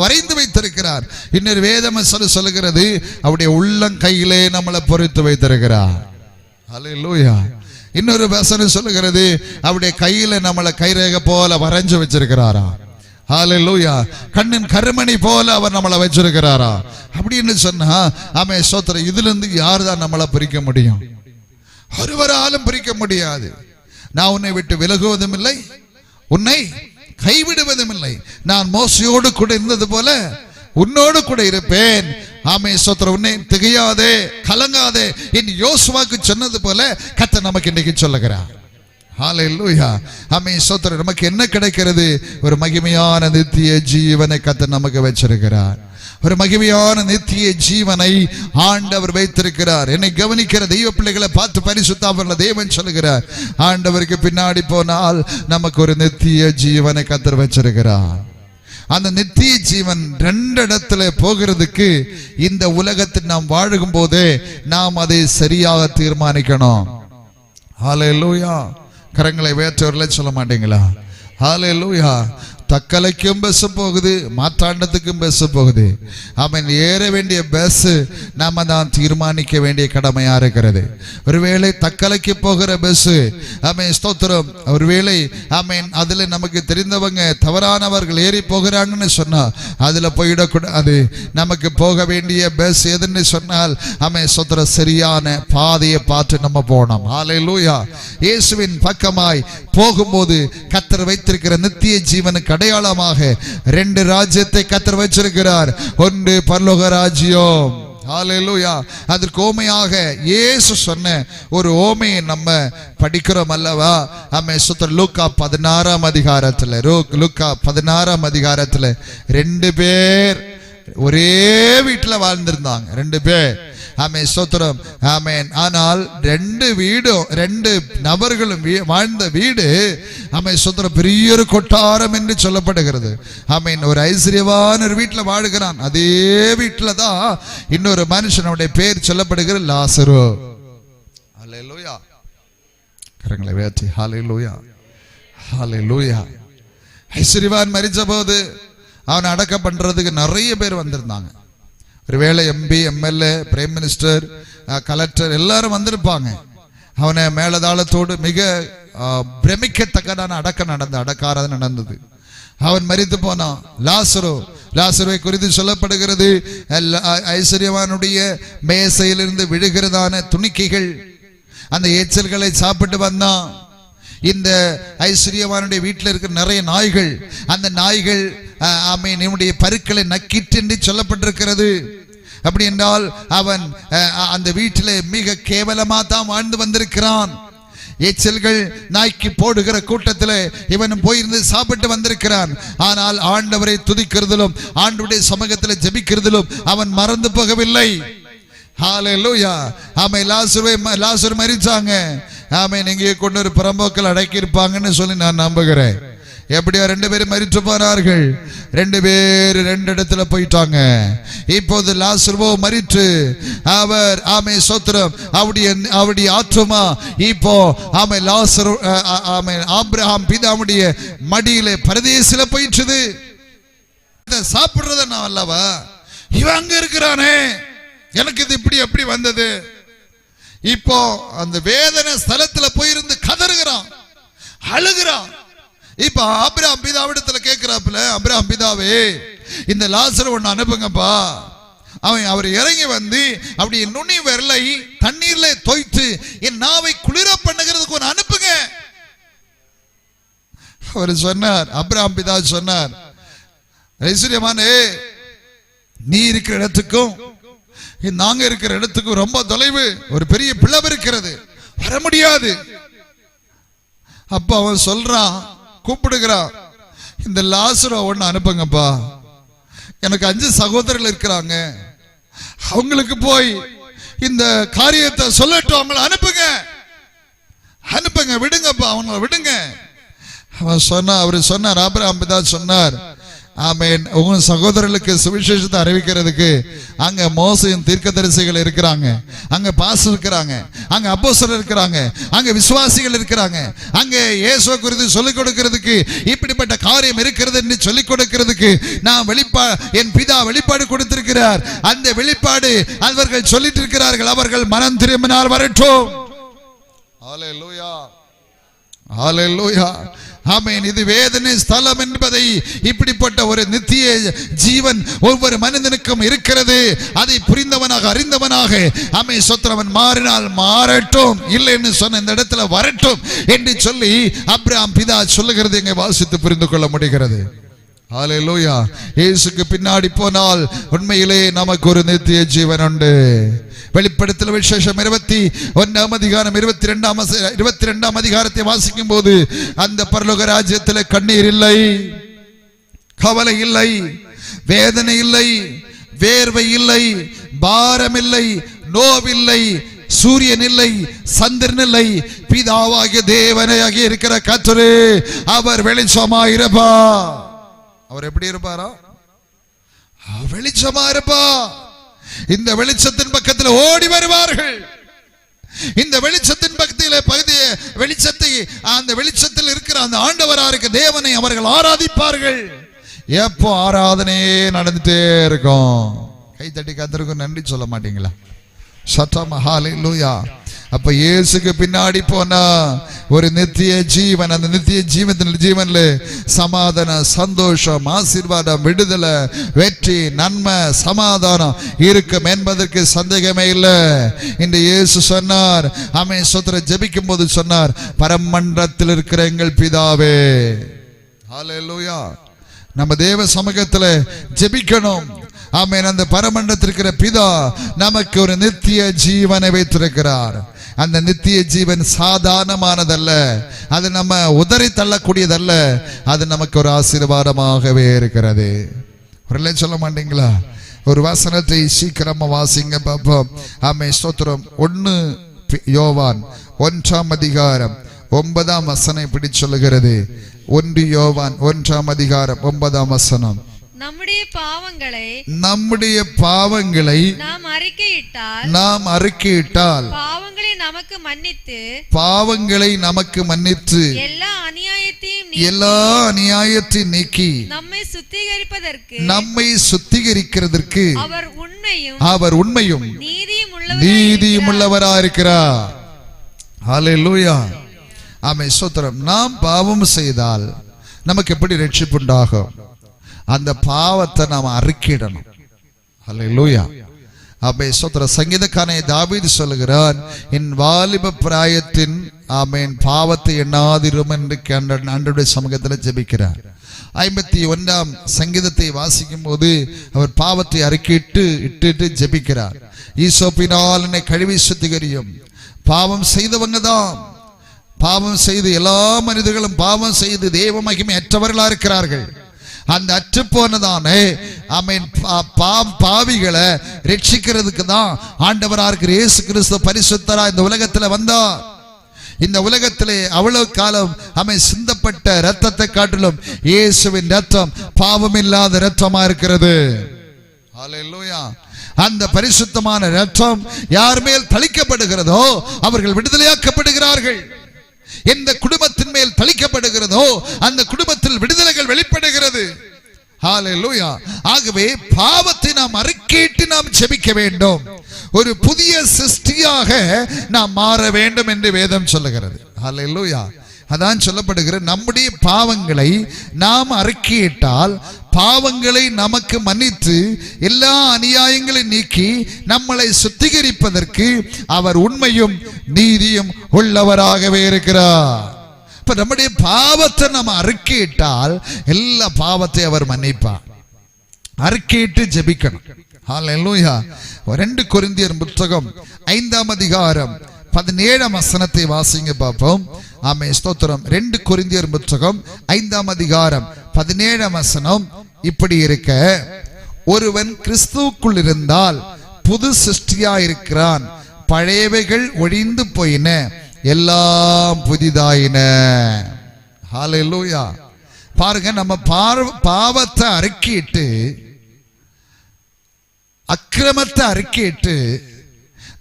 வரைந்து வைத்திருக்கிறார். இன்னொரு வேதம் சொல்லுகிறது, அவருடைய உள்ளங்கையிலே நம்மளை பொறித்து வைத்திருக்கிறார். ஹல்லேலூயா. இன்னொரு வசனம் சொல்லுகிறது, அவருடைய கையில நம்மளை கைரேகை போல வரைஞ்சு வச்சிருக்கிறாரா. ஹல்லேலூயா. கண்ணின் கருமணி போல அவர் நம்மளை வச்சிருக்கிறாரா. அப்படின்னு சொன்னா ஆமென் ஸ்தோத்திரம், இதுல இருந்து யார் தான் நம்மளை பிரிக்க முடியும்? ஒருவராலும் பிரிக்க முடியாது. நான் உன்னை விட்டு விலகுவதும் இல்லை, உன்னை கைவிடுவதும் இல்லை. நான் மோசையோடு கூட இருந்தது போல உன்னோடு கூட இருப்பேன். ஆமென் ஸ்தோத்திரம். உன்னை திகையாதே, கலங்காதே, என் யோசுவாக்கு சொன்னது போல கர்த்தர் நமக்கு இன்னைக்கு சொல்லுகிறார். ஹல்லேலூயா. ஆமென் ஸ்தோத்திரம். நமக்கு என்ன கிடைக்கிறது? ஒரு மகிமையான நித்திய ஜீவனை கர்த்தர் நமக்கு வச்சிருக்கிறார். ஒரு மகிமையான நித்திய ஜீவனை ஆண்டவர் வைத்திருக்கிறார். என்னை கவனிக்கிற தெய்வ பிள்ளைகளை பார்த்து பரிசுத்த ஆவியானவர் தேவன் சொல்லுகிறார், ஆண்டவருக்கு பின்னாடி போனால் நமக்கு ஒரு நித்திய ஜீவனை கர்த்தர் வச்சிருக்கிறார். அந்த நித்திய ஜீவன் 2 இடத்துல போகிறதுக்கு இந்த உலகத்தில் நாம் வாழும் போதே நாம் அதை சரியாக தீர்மானிக்கணும். ஹல்லேலூயா. கரங்களை வேற்றவர்களே சொல்ல மாட்டீங்களா? ஹல்லேலூயா. தக்கலைக்கும் பஸ் போகுது, மாற்றாண்டத்துக்கும் பஸ் போகுது. ஆமென். ஏற வேண்டிய பஸ் நாம தான் தீர்மானிக்க வேண்டிய கடமையா இருக்கிறது. ஒருவேளை தக்கலைக்கு போகிற பஸ் ஆமென் ஸ்தோத்திரம், ஒருவேளை ஆமென் அதுல நமக்கு தெரிந்தவங்க தவறானவர்கள் ஏறி போகிறாங்கன்னு சொன்னா அதுல போயிடக்கூடாது. நமக்கு போக வேண்டிய பஸ் எதுன்னு சொன்னால் ஆமென் ஸ்தோத்திரம், சரியான பாதையை பார்த்து நம்ம போனோம். ஹல்லேலூயா. இயேசுவின் பக்கமாய் போகும்போது கர்த்தர் வைத்திருக்கிற நித்திய ஜீவனுக்கு அடையாளமாக 2 ராஜ்யத்தை கர்த்தர் வச்சிருக்கிறார். ஒன்று பரலோக ராஜ்யம். ஹல்லேலூயா. அதற்கு ஓமையாக இயேசு சொன்ன ஒரு ஓமையை நம்ம படிக்கிறோம் அல்லவா? ஆமென் ஸ்தோத்திரம். லூக்கா 16ஆம் அதிகாரத்துல 2 பேர் ஒரே வீட்டுல வாழ்ந்திருந்தாங்க. 2 பேர். ஆமென் ஸ்தோத்திரம். ஆமென். ஆனால் 2 நபர்களும் வாழ்ந்த வீடு ஆமென் ஸ்தோத்திரம் பெரிய ஒரு கொட்டாரம் என்று சொல்லப்படுகிறது. ஆமென். ஒரு ஐஸ்வர்யவான் ஒரு வீட்டுல வாழுகிறான். அதே வீட்டுல தான் இன்னொரு மனுஷனுடைய பேர் சொல்லப்படுகிற லாசரு. ஹல்லேலூயா. கரங்களை உயர்த்தி ஹல்லேலூயா. ஹல்லேலூயா. ஐஸ்வர்யவான் மரிச்ச போது அவனை அடக்கம் பண்றதுக்கு நிறைய பேர் வந்திருந்தாங்க. ஒருவேளை MP, MLA, prime minister, collector எல்லாரும் வந்திருப்பாங்க. அவனை மேலதாளத்தோடு மிக பிரமிக்கத்தக்கதான அடக்காரது நடந்தது. அவன் மரித்து போனான். லாசருவை குறித்து சொல்லப்படுகிறது, ஐஸ்வர்யவானுடைய மேசையிலிருந்து விழுகிறதான துணிக்கைகள், அந்த எச்சல்களை சாப்பிட்டு வந்தான். இந்த ஐஸ்வர்யவானுடைய வீட்டில் இருக்கிற நிறைய நாய்கள், அந்த நாய்கள் நம்முடைய பருக்களை நக்கிட்டு என்று சொல்லப்பட்டிருக்கிறது. அப்படி என்றால் அவன் அந்த வீட்டில் மிக கேவலமா தான் வாழ்ந்து வந்திருக்கிறான். எச்சல்கள் நாய்க்கு போடுகிற கூட்டத்தில் இவனும் போயிருந்து சாப்பிட்டு வந்திருக்கிறான். ஆனால் ஆண்டவரை துதிக்கிறதிலும் ஆண்டவருடைய சமூகத்தில் ஜெபிக்கிறதிலும் அவன் மறந்து போகவில்லை. ஹல்லேலூயா. ஆமென். லாசரு மரிச்சாங்க. ஆமென். இங்கே கொண்டு ஒரு புறம்போக்கள் அடக்கி இருப்பாங்கன்னு சொல்லி நான் நம்புகிறேன். எப்படியா 2 பேரும் மரித்து போனார்கள். 2 பேர் 2 இடத்துல போயிட்டாங்க. இப்போது லாசருவோ மரித்து அவர் ஸ்தோத்திரம் அவருடைய ஆத்துமா இப்போ லாசரு ஆபிரகாம் பிதாவுடைய மடியிலே பரதேசில போயிடுச்சு. சாப்பிடுறத நான் அல்லவா, இவன் அங்க இருக்கிறானே, எனக்கு இது இப்படி எப்படி வந்தது? இப்போ அந்த வேதனை ஸ்தலத்துல போயிருந்து கதறுகிறான், அழுகிறான். இப்ப ஆபிரகாம் பிதாவிடத்துல கேட்கிறாப்புல, ஆபிரகாம் பிதாவே, இந்த லாசரு ஒண்ணு அனுப்புங்கப்பா. அவர் இறங்கி வந்து அப்படி நுனி விரலை தண்ணீர்ல தோய்த்து என் நாவை குளிர பண்ணுகிறதுக்கு ஒன்று அனுப்புங்க. அவர் சொன்னார், ஆபிரகாம் பிதா சொன்னார், ஐஸ்வர்யமானே, நீ இருக்கிற இடத்துக்கும் நாங்க இருக்கிற இடத்துக்கும் ரொம்ப தொலைவு, ஒரு பெரிய பிளவு இருக்கிறது, வர முடியாது. அப்ப அவன் சொல்றான், கூப்பிடுகிறான், இந்த லாசரு ஒண்ணு அனுப்புங்கப்பா. எனக்கு 5 சகோதரர்கள் இருக்கிறாங்க, அவங்களுக்கு போய் இந்த காரியத்தை சொல்லட்டும், அவங்களை அனுப்புங்க, விடுங்கப்பா, அவங்களை விடுங்க. அவன் அவர் சொன்னார், ஆபிரகாம் பிதா சொன்னார், ஆமென், உங்க சகோதரர்களுக்கு சுவிசேஷத்தை அறிவிக்கிறதுக்கு அங்க மோசையும் தீர்க்கதரிசிகள் இருக்கிறாங்க, அங்க பாஸ்டர் இருக்கிறாங்க, அங்க அப்போஸ்தலர் இருக்கிறாங்க, அங்க விசுவாசிகள் இருக்கிறாங்க, அங்க இயேசுவை குறித்து சொல்லிக் கொடுக்கிறதுக்கு இப்படிப்பட்ட காரியம் இருக்கிறது என்று சொல்லிக் கொடுக்கிறதுக்கு நான் என் பிதா வெளிப்பாடு கொடுத்திருக்கிறார். அந்த வெளிப்பாடு அவர்கள் சொல்லிட்டு இருக்கிறார்கள், அவர்கள் மனம் திரும்பினால் வரட்டும். ஹல்லேலூயா, ஹல்லேலூயா. ஆமென். இது வேதனை ஸ்தலம் என்பதை, இப்படிப்பட்ட ஒரு நித்திய ஜீவன் ஒவ்வொரு மனிதனுக்கும் இருக்கிறது. அதை புரிந்தவனாக அறிந்தவனாக ஆமென் சொத்திரவன் மாறினால் மாறட்டும், இல்லை என்று சொன்ன இந்த இடத்துல வரட்டும் என்று சொல்லி ஆபிரகாம் பிதா சொல்லுகிறது இங்கே வாசித்து புரிந்து கொள்ள முடிகிறது. ஹல்லேலூயா. இயேசுக்கு பின்னாடி போனால் உண்மையிலே நமக்கு ஒரு நித்திய ஜீவன் உண்டு. வெளிப்படுத்தல் விசேஷம் 21ஆம் அதிகாரம் 22ஆம் அதிகாரத்தை வாசிக்கும் போது அந்த பரலோக ராஜ்யத்தில் கண்ணீர் இல்லை, கவலை இல்லை, வேதனை இல்லை, வேர்வை இல்லை, பாரம் இல்லை, நோவில்லை, சூரியன் இல்லை, சந்திரன் இல்லை, பிதாவாகிய தேவனாக இருக்கிற கர்த்தர் அவர் வெளிச்சமாயிருப்பா. அவர் எப்படி இருப்பாரா? வெளிச்சமா இருப்பா. இந்த வெளிச்சத்தின் பக்கத்தில் ஓடி வருவார்கள். இந்த வெளிச்சத்தின் வெளிச்சத்தை அந்த வெளிச்சத்தில் இருக்கிற அந்த ஆண்டவரா இருக்க தேவனை அவர்கள் ஆராதிப்பார்கள். எப்போ ஆராதனையே நடந்துட்டே இருக்கும். கை தட்டி கர்த்தருக்கு நன்றி சொல்ல மாட்டீங்களா? சத்தமா ஹல்லேலூயா. அப்ப இயேசுக்கு பின்னாடி போனா ஒரு நித்திய ஜீவன். அந்த நித்திய ஜீவன்ல சமாதானம், சந்தோஷம், ஆசீர்வாதம், விடுதலை, வெற்றி, நன்மை, சமாதானம் இருக்கும் என்பதற்கு சந்தேகமே இல்லை. இந்த இயேசு சொன்னார், ஆமென் ஸ்தோத்திரம், ஜெபிக்கும் போது சொன்னார், பரமண்டலத்தில் இருக்கிற எங்கள் பிதாவே. ஹல்லேலூயா. நம்ம தேவ சமூகத்துல ஜெபிக்கணும். ஆமென். அந்த பரமண்டலத்தில் இருக்கிற பிதா நமக்கு ஒரு நித்திய ஜீவனை வைத்திருக்கிறார். அந்த நித்திய ஜீவன் சாதாரணமானதல்ல, அது நம்ம உதறி தள்ளக்கூடியதல்ல, அது நமக்கு ஒரு ஆசீர்வாதமாகவே இருக்கிறது. ஒரு சொல்ல மாட்டீங்களா? ஒரு வசனத்தை சீக்கிரமா வாசிங்க பாப்போம். ஆமென் ஸ்தோத்திரம். 1 யோவான் 1ஆம் அதிகாரம் 9ஆம் வசனம் இப்படி சொல்லுகிறது. 1 யோவான் 1ஆம் அதிகாரம் 9ஆம் வசனம். நம்முடைய பாவங்களை நாம் அறிக்கையிட்டால் பாவங்களை நமக்கு மன்னித்து எல்லா அநியாயத்தையும் நீக்கி நம்மை சுத்திகரிக்கிறதற்கு அவர் அவர் உண்மையும் நீதியும் உள்ளவராயிருக்கிறார். ஹல்லேலூயா. ஆமென். ஸ்தோத்திரம். நாம் பாவம் செய்தால் நமக்கு எப்படி ரட்சிப்பு உண்டாகும்? அந்த பாவத்தை நாம் அறிக்கையிடணும். ஹல்லேலூயா. ஆமென். ஸ்தோத்திரம். சங்கீதக்காரன் தாவீது சொல்லுகிறான், என் வாலிப பிராயத்தின் ஆமென் பாவத்தை எண்ணாதிரும் என்று ஆண்டவருடைய சமூகத்தில் ஜெபிக்கிறார். 51ஆம் சங்கீதத்தை வாசிக்கும் போது அவர் பாவத்தை அறிக்கையிட்டு ஜெபிக்கிறார். ஈசோப்பினால் என்னை கழுவி சுத்திகரியும். பாவம் செய்தவங்க தான், பாவம் செய்து எல்லா மனிதர்களும் பாவம் செய்து தேவ மகிமை அற்றவர்களா இருக்கிறார்கள். அந்த அற்று போனதானே ஆமென் பாவிகளை ரட்சிக்கிறதுக்கு தான் ஆண்டவராக இருக்கிற இயேசு கிறிஸ்து பரிசுத்தரா இந்த உலகத்துல வந்தார். இந்த உலகத்திலே அவ்வளவு காலம் ஆமென் சிந்தப்பட்ட இரத்தத்தை காட்டிலும் இயேசுவின் இரத்தம் பாவம் இல்லாத இரத்தமா இருக்கிறது. ஹல்லேலூயா. அந்த பரிசுத்தமான இரத்தம் யார் மேல் தளிக்கப்படுகிறதோ அவர்கள் விடுதலையாக்கப்படுகிறார்கள். எந்த குடும்பத்தின் மேல் தளிக்கப்படுகிறதோ அந்த குடும்பத்தில் விடுதலைகள் வெளிப்படுகிறது. ஹல்லேலூயா. ஆகவே பாவத்தை நாம் அறிக்கையிட்டு நாம் ஜெபிக்க வேண்டும். ஒரு புதிய சிருஷ்டியாக நாம் மாற வேண்டும் என்று வேதம் சொல்லுகிறது. ஹல்லேலூயா. அதான் சொல்லப்படுகிற நம்முடைய பாவங்களை நாம் அறிக்கையிட்டால் பாவங்களை நமக்கு மன்னித்து எல்லா அநியாயங்களை நீக்கி நம்மளை சுத்திகரிப்பதற்கு அவர் உண்மையும் நீதியும் உள்ளவராகவே இருக்கிறார். இப்ப நம்முடைய பாவத்தை நம்ம அறிக்கையிட்டால் எல்லா பாவத்தை அவர் மன்னிப்பார். அறிக்கையிட்டு ஜெபிக்கணும். ஹல்லேலூயா. 2 கொரிந்தியர் புத்தகம் 5ஆம் அதிகாரம் 17ஆம் வசனத்தை வாசிங்க பார்ப்போம். ஆமென். ஸ்தோத்திரம். 2 கொரிந்தியர் புத்தகம் 5ஆம் அதிகாரம் 17ஆம் வசனம் இப்படி இருக்க, ஒருவன் கிறிஸ்துவுக்குள் இருந்தால் புது சிருஷ்டியா இருக்கிறான், பழையவைகள் ஒழிந்து போயின, எல்லாம் புதிதாயின. ஹல்லேலூயா. பாருங்க, நம்ம பாவத்தை அறிக்கையிட்டு அக்கிரமத்தை அறிக்கையிட்டு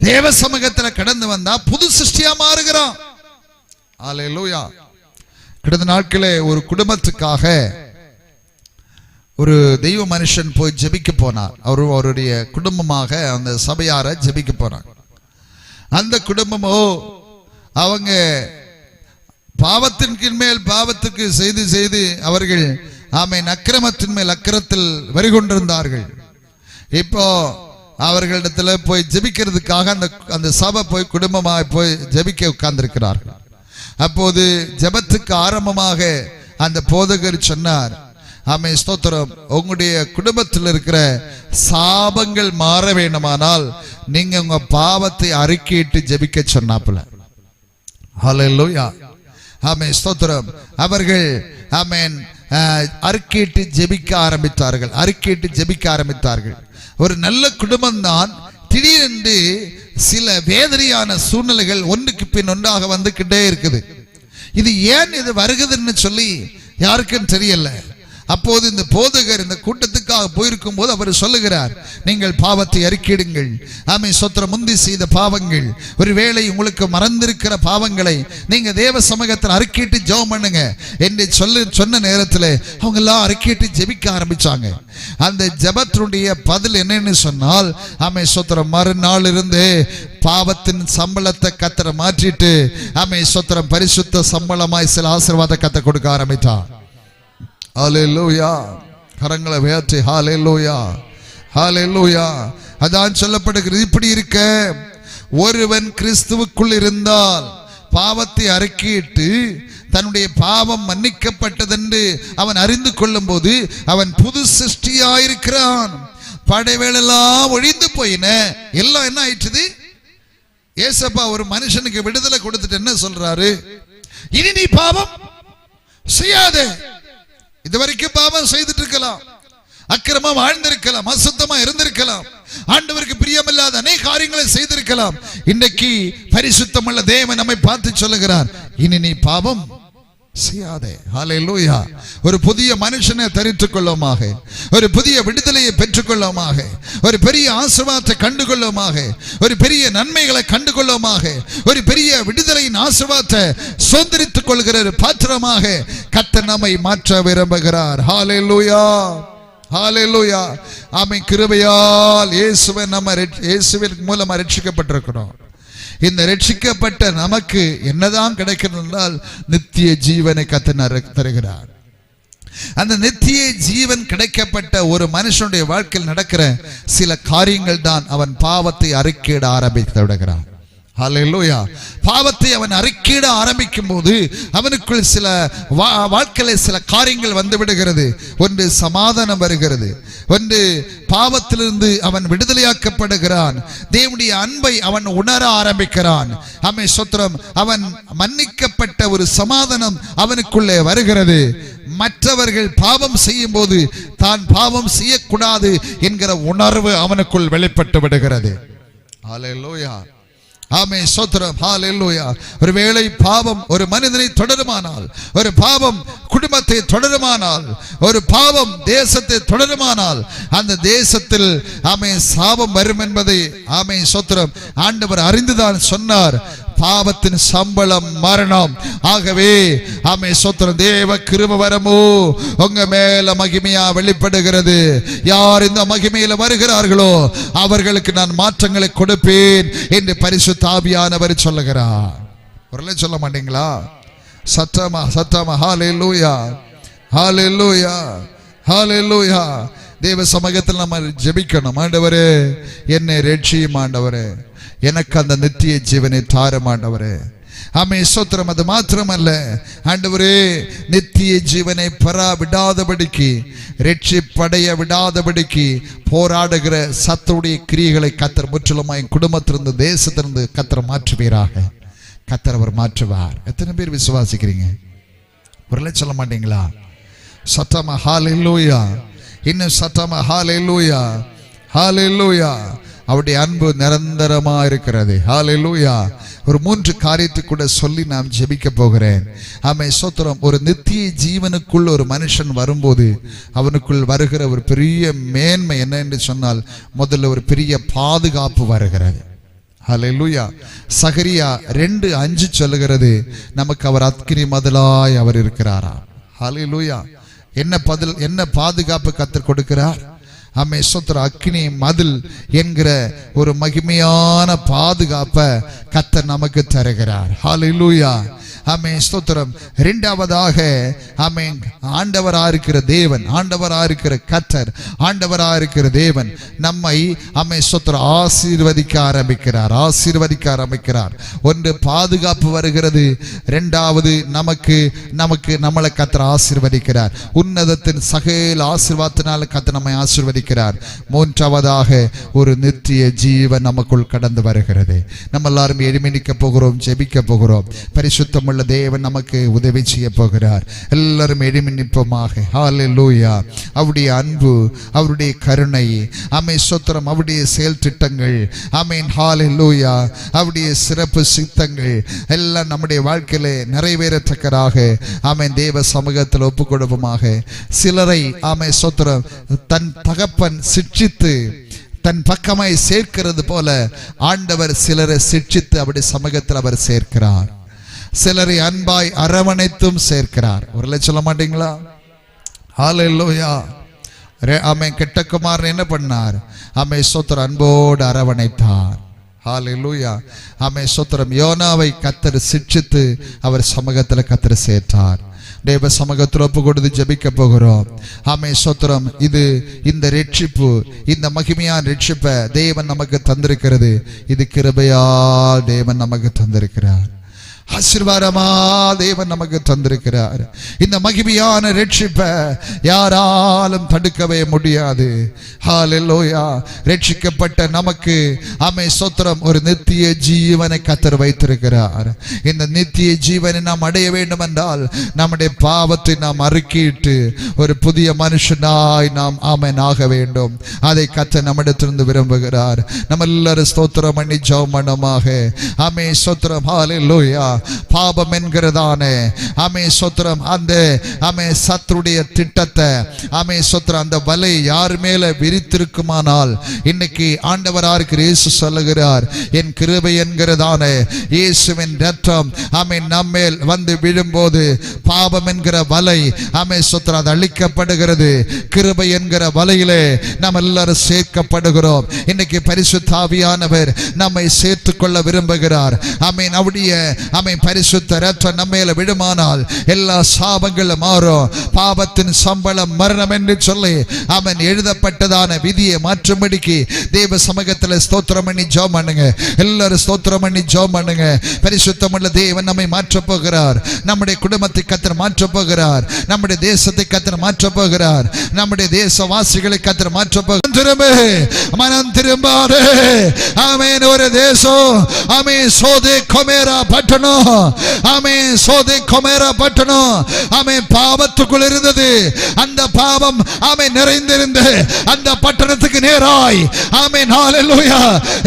தேவ சமூகத்தில் கடந்து வந்தா புது சிருஷ்டியா மாறுகிறான். ஹல்லேலூயா. கடந்த நாட்களே ஒரு குடும்பத்துக்காக ஒரு தெய்வ மனுஷன் போய் ஜெபிக்க போனார். அவருடைய குடும்பமாக அந்த சபையார ஜெபிக்க போனார். அந்த குடும்பமோ அவங்க பாவத்தின் மேல் பாவத்துக்கு செய்து செய்து அவர்கள் ஆமென் அக்கிரமத்தின் மேல் அக்கிரத்தில் வரிகொண்டிருந்தார்கள். இப்போ அவர்களிடத்துல போய் ஜெபிக்கிறதுக்காக அந்த சபை போய் குடும்பமாக போய் ஜெபிக்க உட்கார்ந்திருக்கிறார்கள். அப்போது ஜெபத்துக்கு ஆரம்பமாக அந்த போதகர் சொன்னார், ஆமென் ஸ்தோத்திரம், உங்களுடைய குடும்பத்தில் இருக்கிற சாபங்கள் மாற வேண்டுமானால் நீங்க உங்க பாவத்தை அறிக்கையிட்டு ஜெபிக்க சொன்னாப்புல. ஹல்லேலூயா. ஆமென் ஸ்தோத்திரம். அவர்கள் ஆமென் அறிக்கையிட்டு ஜெபிக்க ஆரம்பித்தார்கள். ஒரு நல்ல குடும்பம் தான். திடீரென்று சில வேதனையான சூழ்நிலைகள் ஒன்றுக்கு பின் ஒன்றாக வந்துகிட்டே இருக்குது. இது ஏன் இது வருகுதுன்னு சொல்லி யாருக்கும் தெரியல. அப்போது இந்த போதகர் இந்த கூட்டத்துக்காக போயிருக்கும் போது அவர் சொல்லுகிறார், நீங்கள் பாவத்தை அறிக்கையிடுங்கள். ஆமென் ஸ்தோத்திரம். முந்தி செய்த பாவங்கள், ஒருவேளை உங்களுக்கு மறந்திருக்கிற பாவங்களை நீங்க தேவ சமூகத்தில் அறிக்கையிட்டு ஜெபம் பண்ணுங்க என்று சொன்ன நேரத்தில் அவங்க எல்லாம் அறிக்கையிட்டு ஜெபிக்க ஆரம்பிச்சாங்க. அந்த ஜெபத்தினுடைய பதில் என்னன்னு சொன்னால், ஆமென் ஸ்தோத்திரம், மறுநாள் இருந்து பாவத்தின் சம்பளத்தை கத்தரை மாற்றிட்டு ஆமென் ஸ்தோத்திரம் பரிசுத்த சம்பளமாய் சில ஆசீர்வாத கத்த கொடுக்க ஆரம்பித்தார். ஹல்லேலூயா. கரங்களை உயர்த்தி ஹல்லேலூயா, ஹல்லேலூயா. அதான் சொல்லப்படுகிறது. இப்படி இருக்க, ஒருவன் கிறிஸ்துவுக்குள் இருந்தால் பாவத்தை அறிக்கையிட்டு தன்னுடைய பாவம் மன்னிக்கப்பட்டதென்று அவன் அறிந்து கொள்ளும் போது அவன் புது சிருஷ்டியாயிருக்கிறான். படைவேளெல்லாம் ஒழிந்து போயின, எல்லாம் என்ன ஆயிடுச்சு? ஏசப்பா ஒரு மனுஷனுக்கு விடுதலை கொடுத்துட்டு என்ன சொல்றாரு? இனி நீ பாவம் செய்யாதே. இதுவரைக்கும் பாவம் செய்துட்டு இருக்கலாம், அக்கிரமம் வாழ்ந்திருக்கலாம், அசுத்தமா இருந்திருக்கலாம், ஆண்டவருக்கு பிரியமில்லாத அநேக காரியங்களை செய்திருக்கலாம். இன்றைக்கு பரிசுத்தமுள்ள தேவன் நம்மை பார்த்து சொல்லுகிறார், இனி நீ பாவம் செய்யாதே. ஹல்லேலூயா. ஒரு புதிய மனுஷனை தரித்துக் கொள்ளுமாக, ஒரு புதிய விடுதலையை பெற்றுக்கொள்ளுமாக, ஒரு பெரிய ஆசீர்வாதத்தை கண்டுகொள்ளுமாக, ஒரு பெரிய நன்மைகளை கண்டுகொள்ளுமாக, ஒரு பெரிய விடுதலையின் ஆசீர்வாதத்தை சுதந்திரித்துக் கொள்கிற ஒரு பாத்திரமாக கர்த்தர் நம்மை மாற்ற விரும்புகிறார். ஹல்லேலூயா, ஹalleluya. ஆமென். கிருபையால் இயேசுவின் மூலமா ரட்சிக்கப்பட்டிருக்கிறோம். இந்த ரட்சிக்கப்பட்ட நமக்கு என்னதான் கிடைக்கிறது என்றால் நித்திய ஜீவனை கர்த்தர் தருகிறார். அந்த நித்திய ஜீவன் கிடைக்கப்பட்ட ஒரு மனுஷனுடைய வாழ்க்கையில் நடக்கிற சில காரியங்கள் தான் அவன் பாவத்தை அறிக்கையிட ஆரம்பித்து விடுகிறான். ஹல்லேலூயா. பாவத்தை அவன் அறிக்கையிட ஆரம்பிக்கும் போது அவனுக்குள் சில வாழ்க்கையில சில காரியங்கள் வந்து விடுகிறது. ஒன்று சமாதானம் வருகிறது, ஒன்று பாவத்திலிருந்து அவன் விடுதலையாக்கப்படுகிறான். தேவனுடைய அன்பை அவன் உணர ஆரம்பிக்கிறான். ஆமென் ஸ்தோத்திரம். அவன் மன்னிக்கப்பட்ட ஒரு சமாதானம் அவனுக்குள்ளே வருகிறது. மற்றவர்கள் பாவம் செய்யும் போது தான் பாவம் செய்யக்கூடாது என்கிற உணர்வு அவனுக்குள் வெளிப்பட்டு விடுகிறது. ஹல்லேலூயா. ஆமென் ஸ்தோத்திரம். ஹல்லேலூயா. ஒருவேளை பாவம் ஒரு மனிதனை தொடருமானால், ஒரு பாவம் குடும்பத்தை தொடருமானால், ஒரு பாவம் தேசத்தை தொடருமானால் அந்த தேசத்தில் ஆமென் சாபம் வரும் என்பதை ஆமென் ஸ்தோத்திரம் ஆண்டவர் அறிந்துதான் சொன்னார். பாவத்தின் சம்பளம் மரணம். ஆகவே ஆமென் ஸ்தோத்திரம் தேவ கிருபை வரமோ உங்க மேல மகிமையா வெளிப்படுகிறது. யார் இந்த மகிமையில வருகிறார்களோ அவர்களுக்கு நான் மாற்றங்களை கொடுப்பேன் என்று பரிசுத்த ஆவியானவர் சொல்லுகிறார். ஒருவேளை சொல்ல மாட்டீங்களா? சத்தமா சத்தமா. ஹல்லேலூயா, ஹல்லேலூயா, ஹல்லேலூயா. தேவ சமூகத்தில் நம்ம ஜெபிக்கணும். ஆண்டவரே என்னை ரட்சியும் ஆண்டவரே, எனக்கு அந்த நித்திய ஜீவனை தாரும் ஆண்டவரே. ஆமென் ஸ்தோத்திரம். அது மாத்திரமல்ல ஆண்டவரே, நித்திய ஜீவனை பெற விடாதபடிக்கு, ரட்சிப்படைய விடாதபடிக்கு போராடுகிற சத்துடைய கிரியைகளை கர்த்தர் முற்றிலுமாய் என் குடும்பத்திலிருந்து தேசத்திலிருந்து கர்த்தர் மாற்றுவீராக. கர்த்தர் அவர் மாற்றுவார். எத்தனை பேர் விசுவாசிக்கிறீங்க? ஒரு சொல்ல மாட்டீங்களா? சத்தமா ஹல்லேலூயா. இன்னும் சத்தமா ஹல்லேலூயா, ஹல்லேலூயா. அவருடைய அன்பு நிரந்தரமா இருக்கிறது. ஹல்லேலூயா. ஒரு 3 காரியத்தை கூட சொல்லி நாம் ஜெபிக்க போகிறேன். ஆமென் ஸ்தோத்திரம். ஒரு நித்திய ஜீவனுக்குள் ஒரு மனுஷன் வரும்போது அவனுக்குள் வருகிற ஒரு பெரிய மேன்மை என்ன என்று சொன்னால், முதல்ல ஒரு பெரிய பாதுகாப்பு வருகிறது. ஹல்லேலூயா. சகரியா 2:5 சொல்லுகிறது, நமக்கு அவர் அக்கினி மதிலாய் அவர் இருக்கிறாரா. ஹல்லேலூயா. என்ன பாதுகாப்பு கர்த்தர் கொடுக்கிறார்? ஆமென் ஸ்தோத்திரம். அக்கினி மதில் என்கிற ஒரு மகிமையான பாதுகாப்பை கர்த்தர் நமக்கு தருகிறார். ஹல்லேலூயா. ஆமென் ஸ்தோத்திரம். இரண்டாவதாக ஆமென் ஆண்டவராக இருக்கிற தேவன், ஆண்டவராக இருக்கிற கர்த்தர், ஆண்டவராக இருக்கிற தேவன் நம்மை ஆமென் ஸ்தோத்திரம் ஆசீர்வதிக்க ஆரம்பிக்கிறார். ஒன்று பாதுகாப்பு வருகிறது, இரண்டாவது நம்மளை கர்த்தர் ஆசீர்வதிக்கிறார். உன்னதத்தின் சகல ஆசீர்வாதத்தினால கர்த்தர் நம்மை ஆசீர்வதிக்கிறார். மூன்றாவதாக ஒரு நித்திய ஜீவன் நமக்குள் கடந்து வருகிறது. நம்ம எல்லாரும் எழுமினிக்க போகிறோம், ஜெபிக்க போகிறோம். பரிசுத்தம் உள்ள தேவன் நமக்கு உதவி செய்ய போகிறார். எல்லாரும் எழுமி நிற்போமாக. ஹல்லேலூயா. அவருடைய அன்பு, அவருடைய கருணை, ஆமென் ஸ்தோத்திரம், அவருடைய செயல் திட்டங்கள், ஆமென் ஹல்லேலூயா, அவருடைய சிறப்பு சித்தங்கள் எல்லாம் நம்முடைய வாழ்க்கையிலே நிறைவேறத்தக்கதாக ஆமென் தேவ சமூகத்தில் ஒப்புக் கொடுப்போமாக. சிலரை ஆமென் ஸ்தோத்திரம் தன் தகப்பன் சிட்சித்து தன் பக்கமாய் சேர்க்கிறது போல ஆண்டவர் சிலரை சிட்சித்து அவருடைய சமூகத்தில் அவர் சேர்க்கிறார். சிலரை அன்பாய் அரவணைத்தும் சேர்க்கிறார். ஒரு சொல்ல மாட்டீங்களா? ஹல்லேலூயா. ஆமென். கெட்டகுமார் என்ன பண்ணார்? ஆமென் ஸ்தோத்திரம் அன்போடு அரவணைத்தார். ஹல்லேலூயா. ஆமென் ஸ்தோத்திரம். யோனாவை கர்த்தர் சிட்சித்து அவர் சமூகத்தில் கர்த்தர் சேர்த்தார். தேவ சமூகத்தில் ஒப்பு கொடுத்து ஜெபிக்க போகிறோம். ஆமென் ஸ்தோத்திரம். இந்த ரட்சிப்பு, இந்த மகிமையான ரட்சிப்பை தேவன் நமக்கு தந்திருக்கிறது. இது கிருபையால் தேவன் நமக்கு தந்திருக்கிறார். ஆசீர்வாதமா தேவன் நமக்கு தந்திருக்கிறார். இந்த மகிமையான ரட்சிப்பை யாராலும் தடுக்கவே முடியாது. ஹல்லேலூயா. ரட்சிக்கப்பட்ட நமக்கு ஆமென் ஸ்தோத்திரம் ஒரு நித்திய ஜீவனை கர்த்தர் வைத்திருக்கிறார். இந்த நித்திய ஜீவனை நாம் அடைய வேண்டும் என்றால் நம்முடைய பாவத்தை நாம் அறிக்கையிட்டு ஒரு புதிய மனுஷனாய் நாம் ஆமென் ஆக வேண்டும். அதை கர்த்தர் நம்மிடத்திலிருந்து விரும்புகிறார். நம்ம எல்லாரும் ஸ்தோத்திரம் பண்ணி ஜெபம் பண்ணுவோமாக. ஆமென் ஸ்தோத்திரம். ஹல்லேலூயா. பாவம் என்கிறதானே ஆமே சோத்திரம் அந்த ஆமே சத்துருடைய திட்டத்தை ஆமே சோத்திரம் அந்த வலை யார் மேல விரித்திருக்குமானால் இன்னைக்கு ஆண்டவராக இருக்கிற இயேசு சொல்லுகிறார், என் கிருபை என்கிறதானே இயேசுவின் இரத்தம் ஆமே நம்மேல் வந்து விழும்போது பாவம் என்கிற வலை ஆமே சோத்திரம் அது அழிக்கப்படுகிறது. கிருபை என்கிற வலையிலே நாம் எல்லாரும் சேர்க்கப்படுகிறோம். இன்னைக்கு பரிசுத்த ஆவியானவர் நம்மை சேர்த்து கொள்ள விரும்புகிறார். ஆமென். அவருடைய ஆமென் பரிசுத்த இரத்தம் நம்மேல விடுமானால் எல்லா சாபங்களும் மாறும். பாவத்தின் சம்பளம் மரணம் என்று சொல்லி ஆமென் எழுதப்பட்டதான விதியை மாற்றும்படிக்கு தேவ சமூகத்தில் ஸ்தோத்திரம் பண்ணி ஜெபம் பண்ணுங்க. எல்லாரும் ஸ்தோத்திரம் பண்ணி ஜெபம் பண்ணுங்க. பரிசுத்தமுள்ள தேவன் நம்மை மாற்றப் போகிறார். நம்முடைய குடும்பத்தை கர்த்தர் மாற்றப் போகிறார். நம்முடைய தேசத்தை கர்த்தர் மாற்றப் போகிறார். நம்முடைய தேசவாசிகளை கர்த்தர் மாற்றப் போகிறார். திரும்ப மனம் திரும்பாதே. ஆமென். ஒரு தேசம் ஆமென் சோதே கொமேரா பட்டணம் ஆமென் சோதே கொமேரா பட்டணம் ஆமென் பாவத்துக்குள் இருந்தது. அந்த பாவம் ஆமென் நிறைந்திருந்த அந்த பட்டணத்துக்கு நேராய் ஆமென் ஹalleluya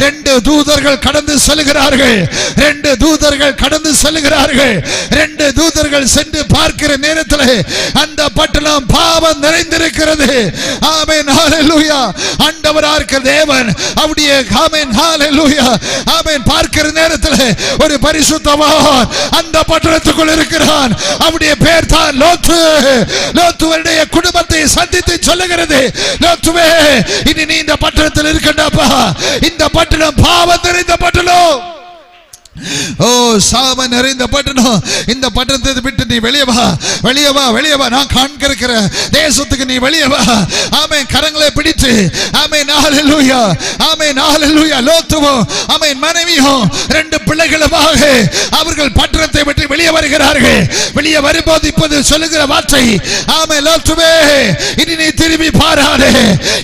2 தூதர்கள் கடந்து செல்கிறார்கள். 2 தூதர்கள் கடந்து செல்கிறார்கள். 2 தூதர்கள் சென்று பார்க்கிற நேரத்தில் அந்த பட்டணம் பாவம் நிறைந்திருக்கிறது. ஆமென் ஹalleluya. ஆண்டவராக இருக்கிற தேவன் அவருடைய ஆமென் ஹalleluya ஆமென் பார்க்கிற நேரத்தில் ஒரு பரிசுத்தவான் அந்த பட்டணத்துக்குள் இருக்கிறான். அவருடைய பேர் தான் லோத்து. லோத்துவுடைய குடும்பத்தை சந்தித்து சொல்லுகிறது, லோத்துவே இனி நீ இந்த பட்டணத்தில் இருக்கண்டாப்பா. இந்த பட்டணம் பாவம் நிறைந்த பட்டணம். ஓ சாபம் நிறைந்த பட்டணம். இந்த பட்டணத்தை விட்டு நீ வெளியே வா, வெளியே வா, வெளியே வா. நான் காண்கிற தேசத்துக்கு நீ வெளியே வா. ஆமென். கரங்களை பிடித்து ஆமென் ஹalleluya ஆமென் ஹalleluya லோத்துவும் ஆமென் மனைவியும் 2 பிள்ளைகளுமாக அவர்கள் பட்டணத்தை விட்டு வெளியே வருகிறார்கள். வெளியே வரும்போது இப்போது சொல்லுகிற வார்த்தை ஆமென் லோத்துவே இனி நீ திரும்பி பாராதே.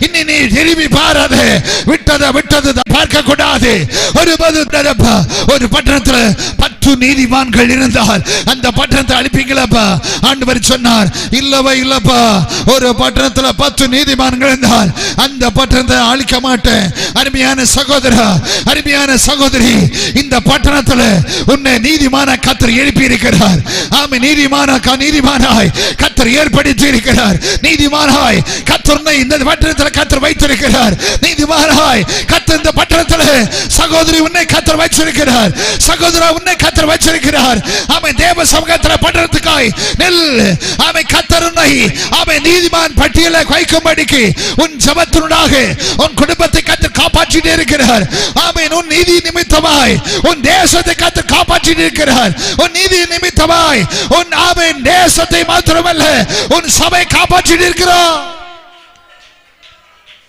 இனி நீ திரும்பி பாராதே. விட்டது பார்க்க கூடாது. ஒரு பட்டணத்தில் 10 நீதிமான்கள் இருந்தால் அந்த பட்டணத்தை அழிப்பீங்களப்பா? ஆண்டவர் சொன்னார், இல்லவா இல்லப்பா. ஒரு பட்டணத்தில் 10 நீதிமான்கள் இருந்தால் அந்த பட்டணத்தை அழிக்க மாட்டேன். அருமையான சகோதரா, அருமையான சகோதரி, இந்த பட்டணத்தில் உன்னை நீதிமான கர்த்தர் எழுப்பி இருக்கிறார். ஆமென். நீதிமானாய் கர்த்தர் ஏற்படுத்தி இருக்கிறார். நீதிமானாய் கர்த்தர் இந்த பட்டணத்தில் கர்த்தர் வைத்திருக்கிறார். நீதிமானாய் கர்த்தர் இந்த பட்டணத்தில் சகோதரி உன்னை கர்த்தர் வைத்திருக்கிறார். சகோதரா உன்னை கர்த்தர் வைத்திருக்கிறார். ஆமென். தேவ சமூகத்தில் பட்டணத்துக்காய் நெல் ஆமென் கர்த்தர் உன்னை ஆமென் நீதிமான் பட்டியலை வைக்கும்படிக்கு உன் ஜெபத்தினூடாக உன் குடும்பத்தை கர்த்தர் காப்பாற்றிட்டே இருக்கிறார். ஆமென். உன் நீதி நிமித்தமாய் உன் தேசத்தை கர்த்தர் காப்பாற்றிட்டே இருக்கிறார். உன் நீதி நிமித்தமாய் உன் ஆமென் தேசத்தை மாத்திரமல்ல உன் சபை காப்பாற்றிட்டே இருக்கிறார்.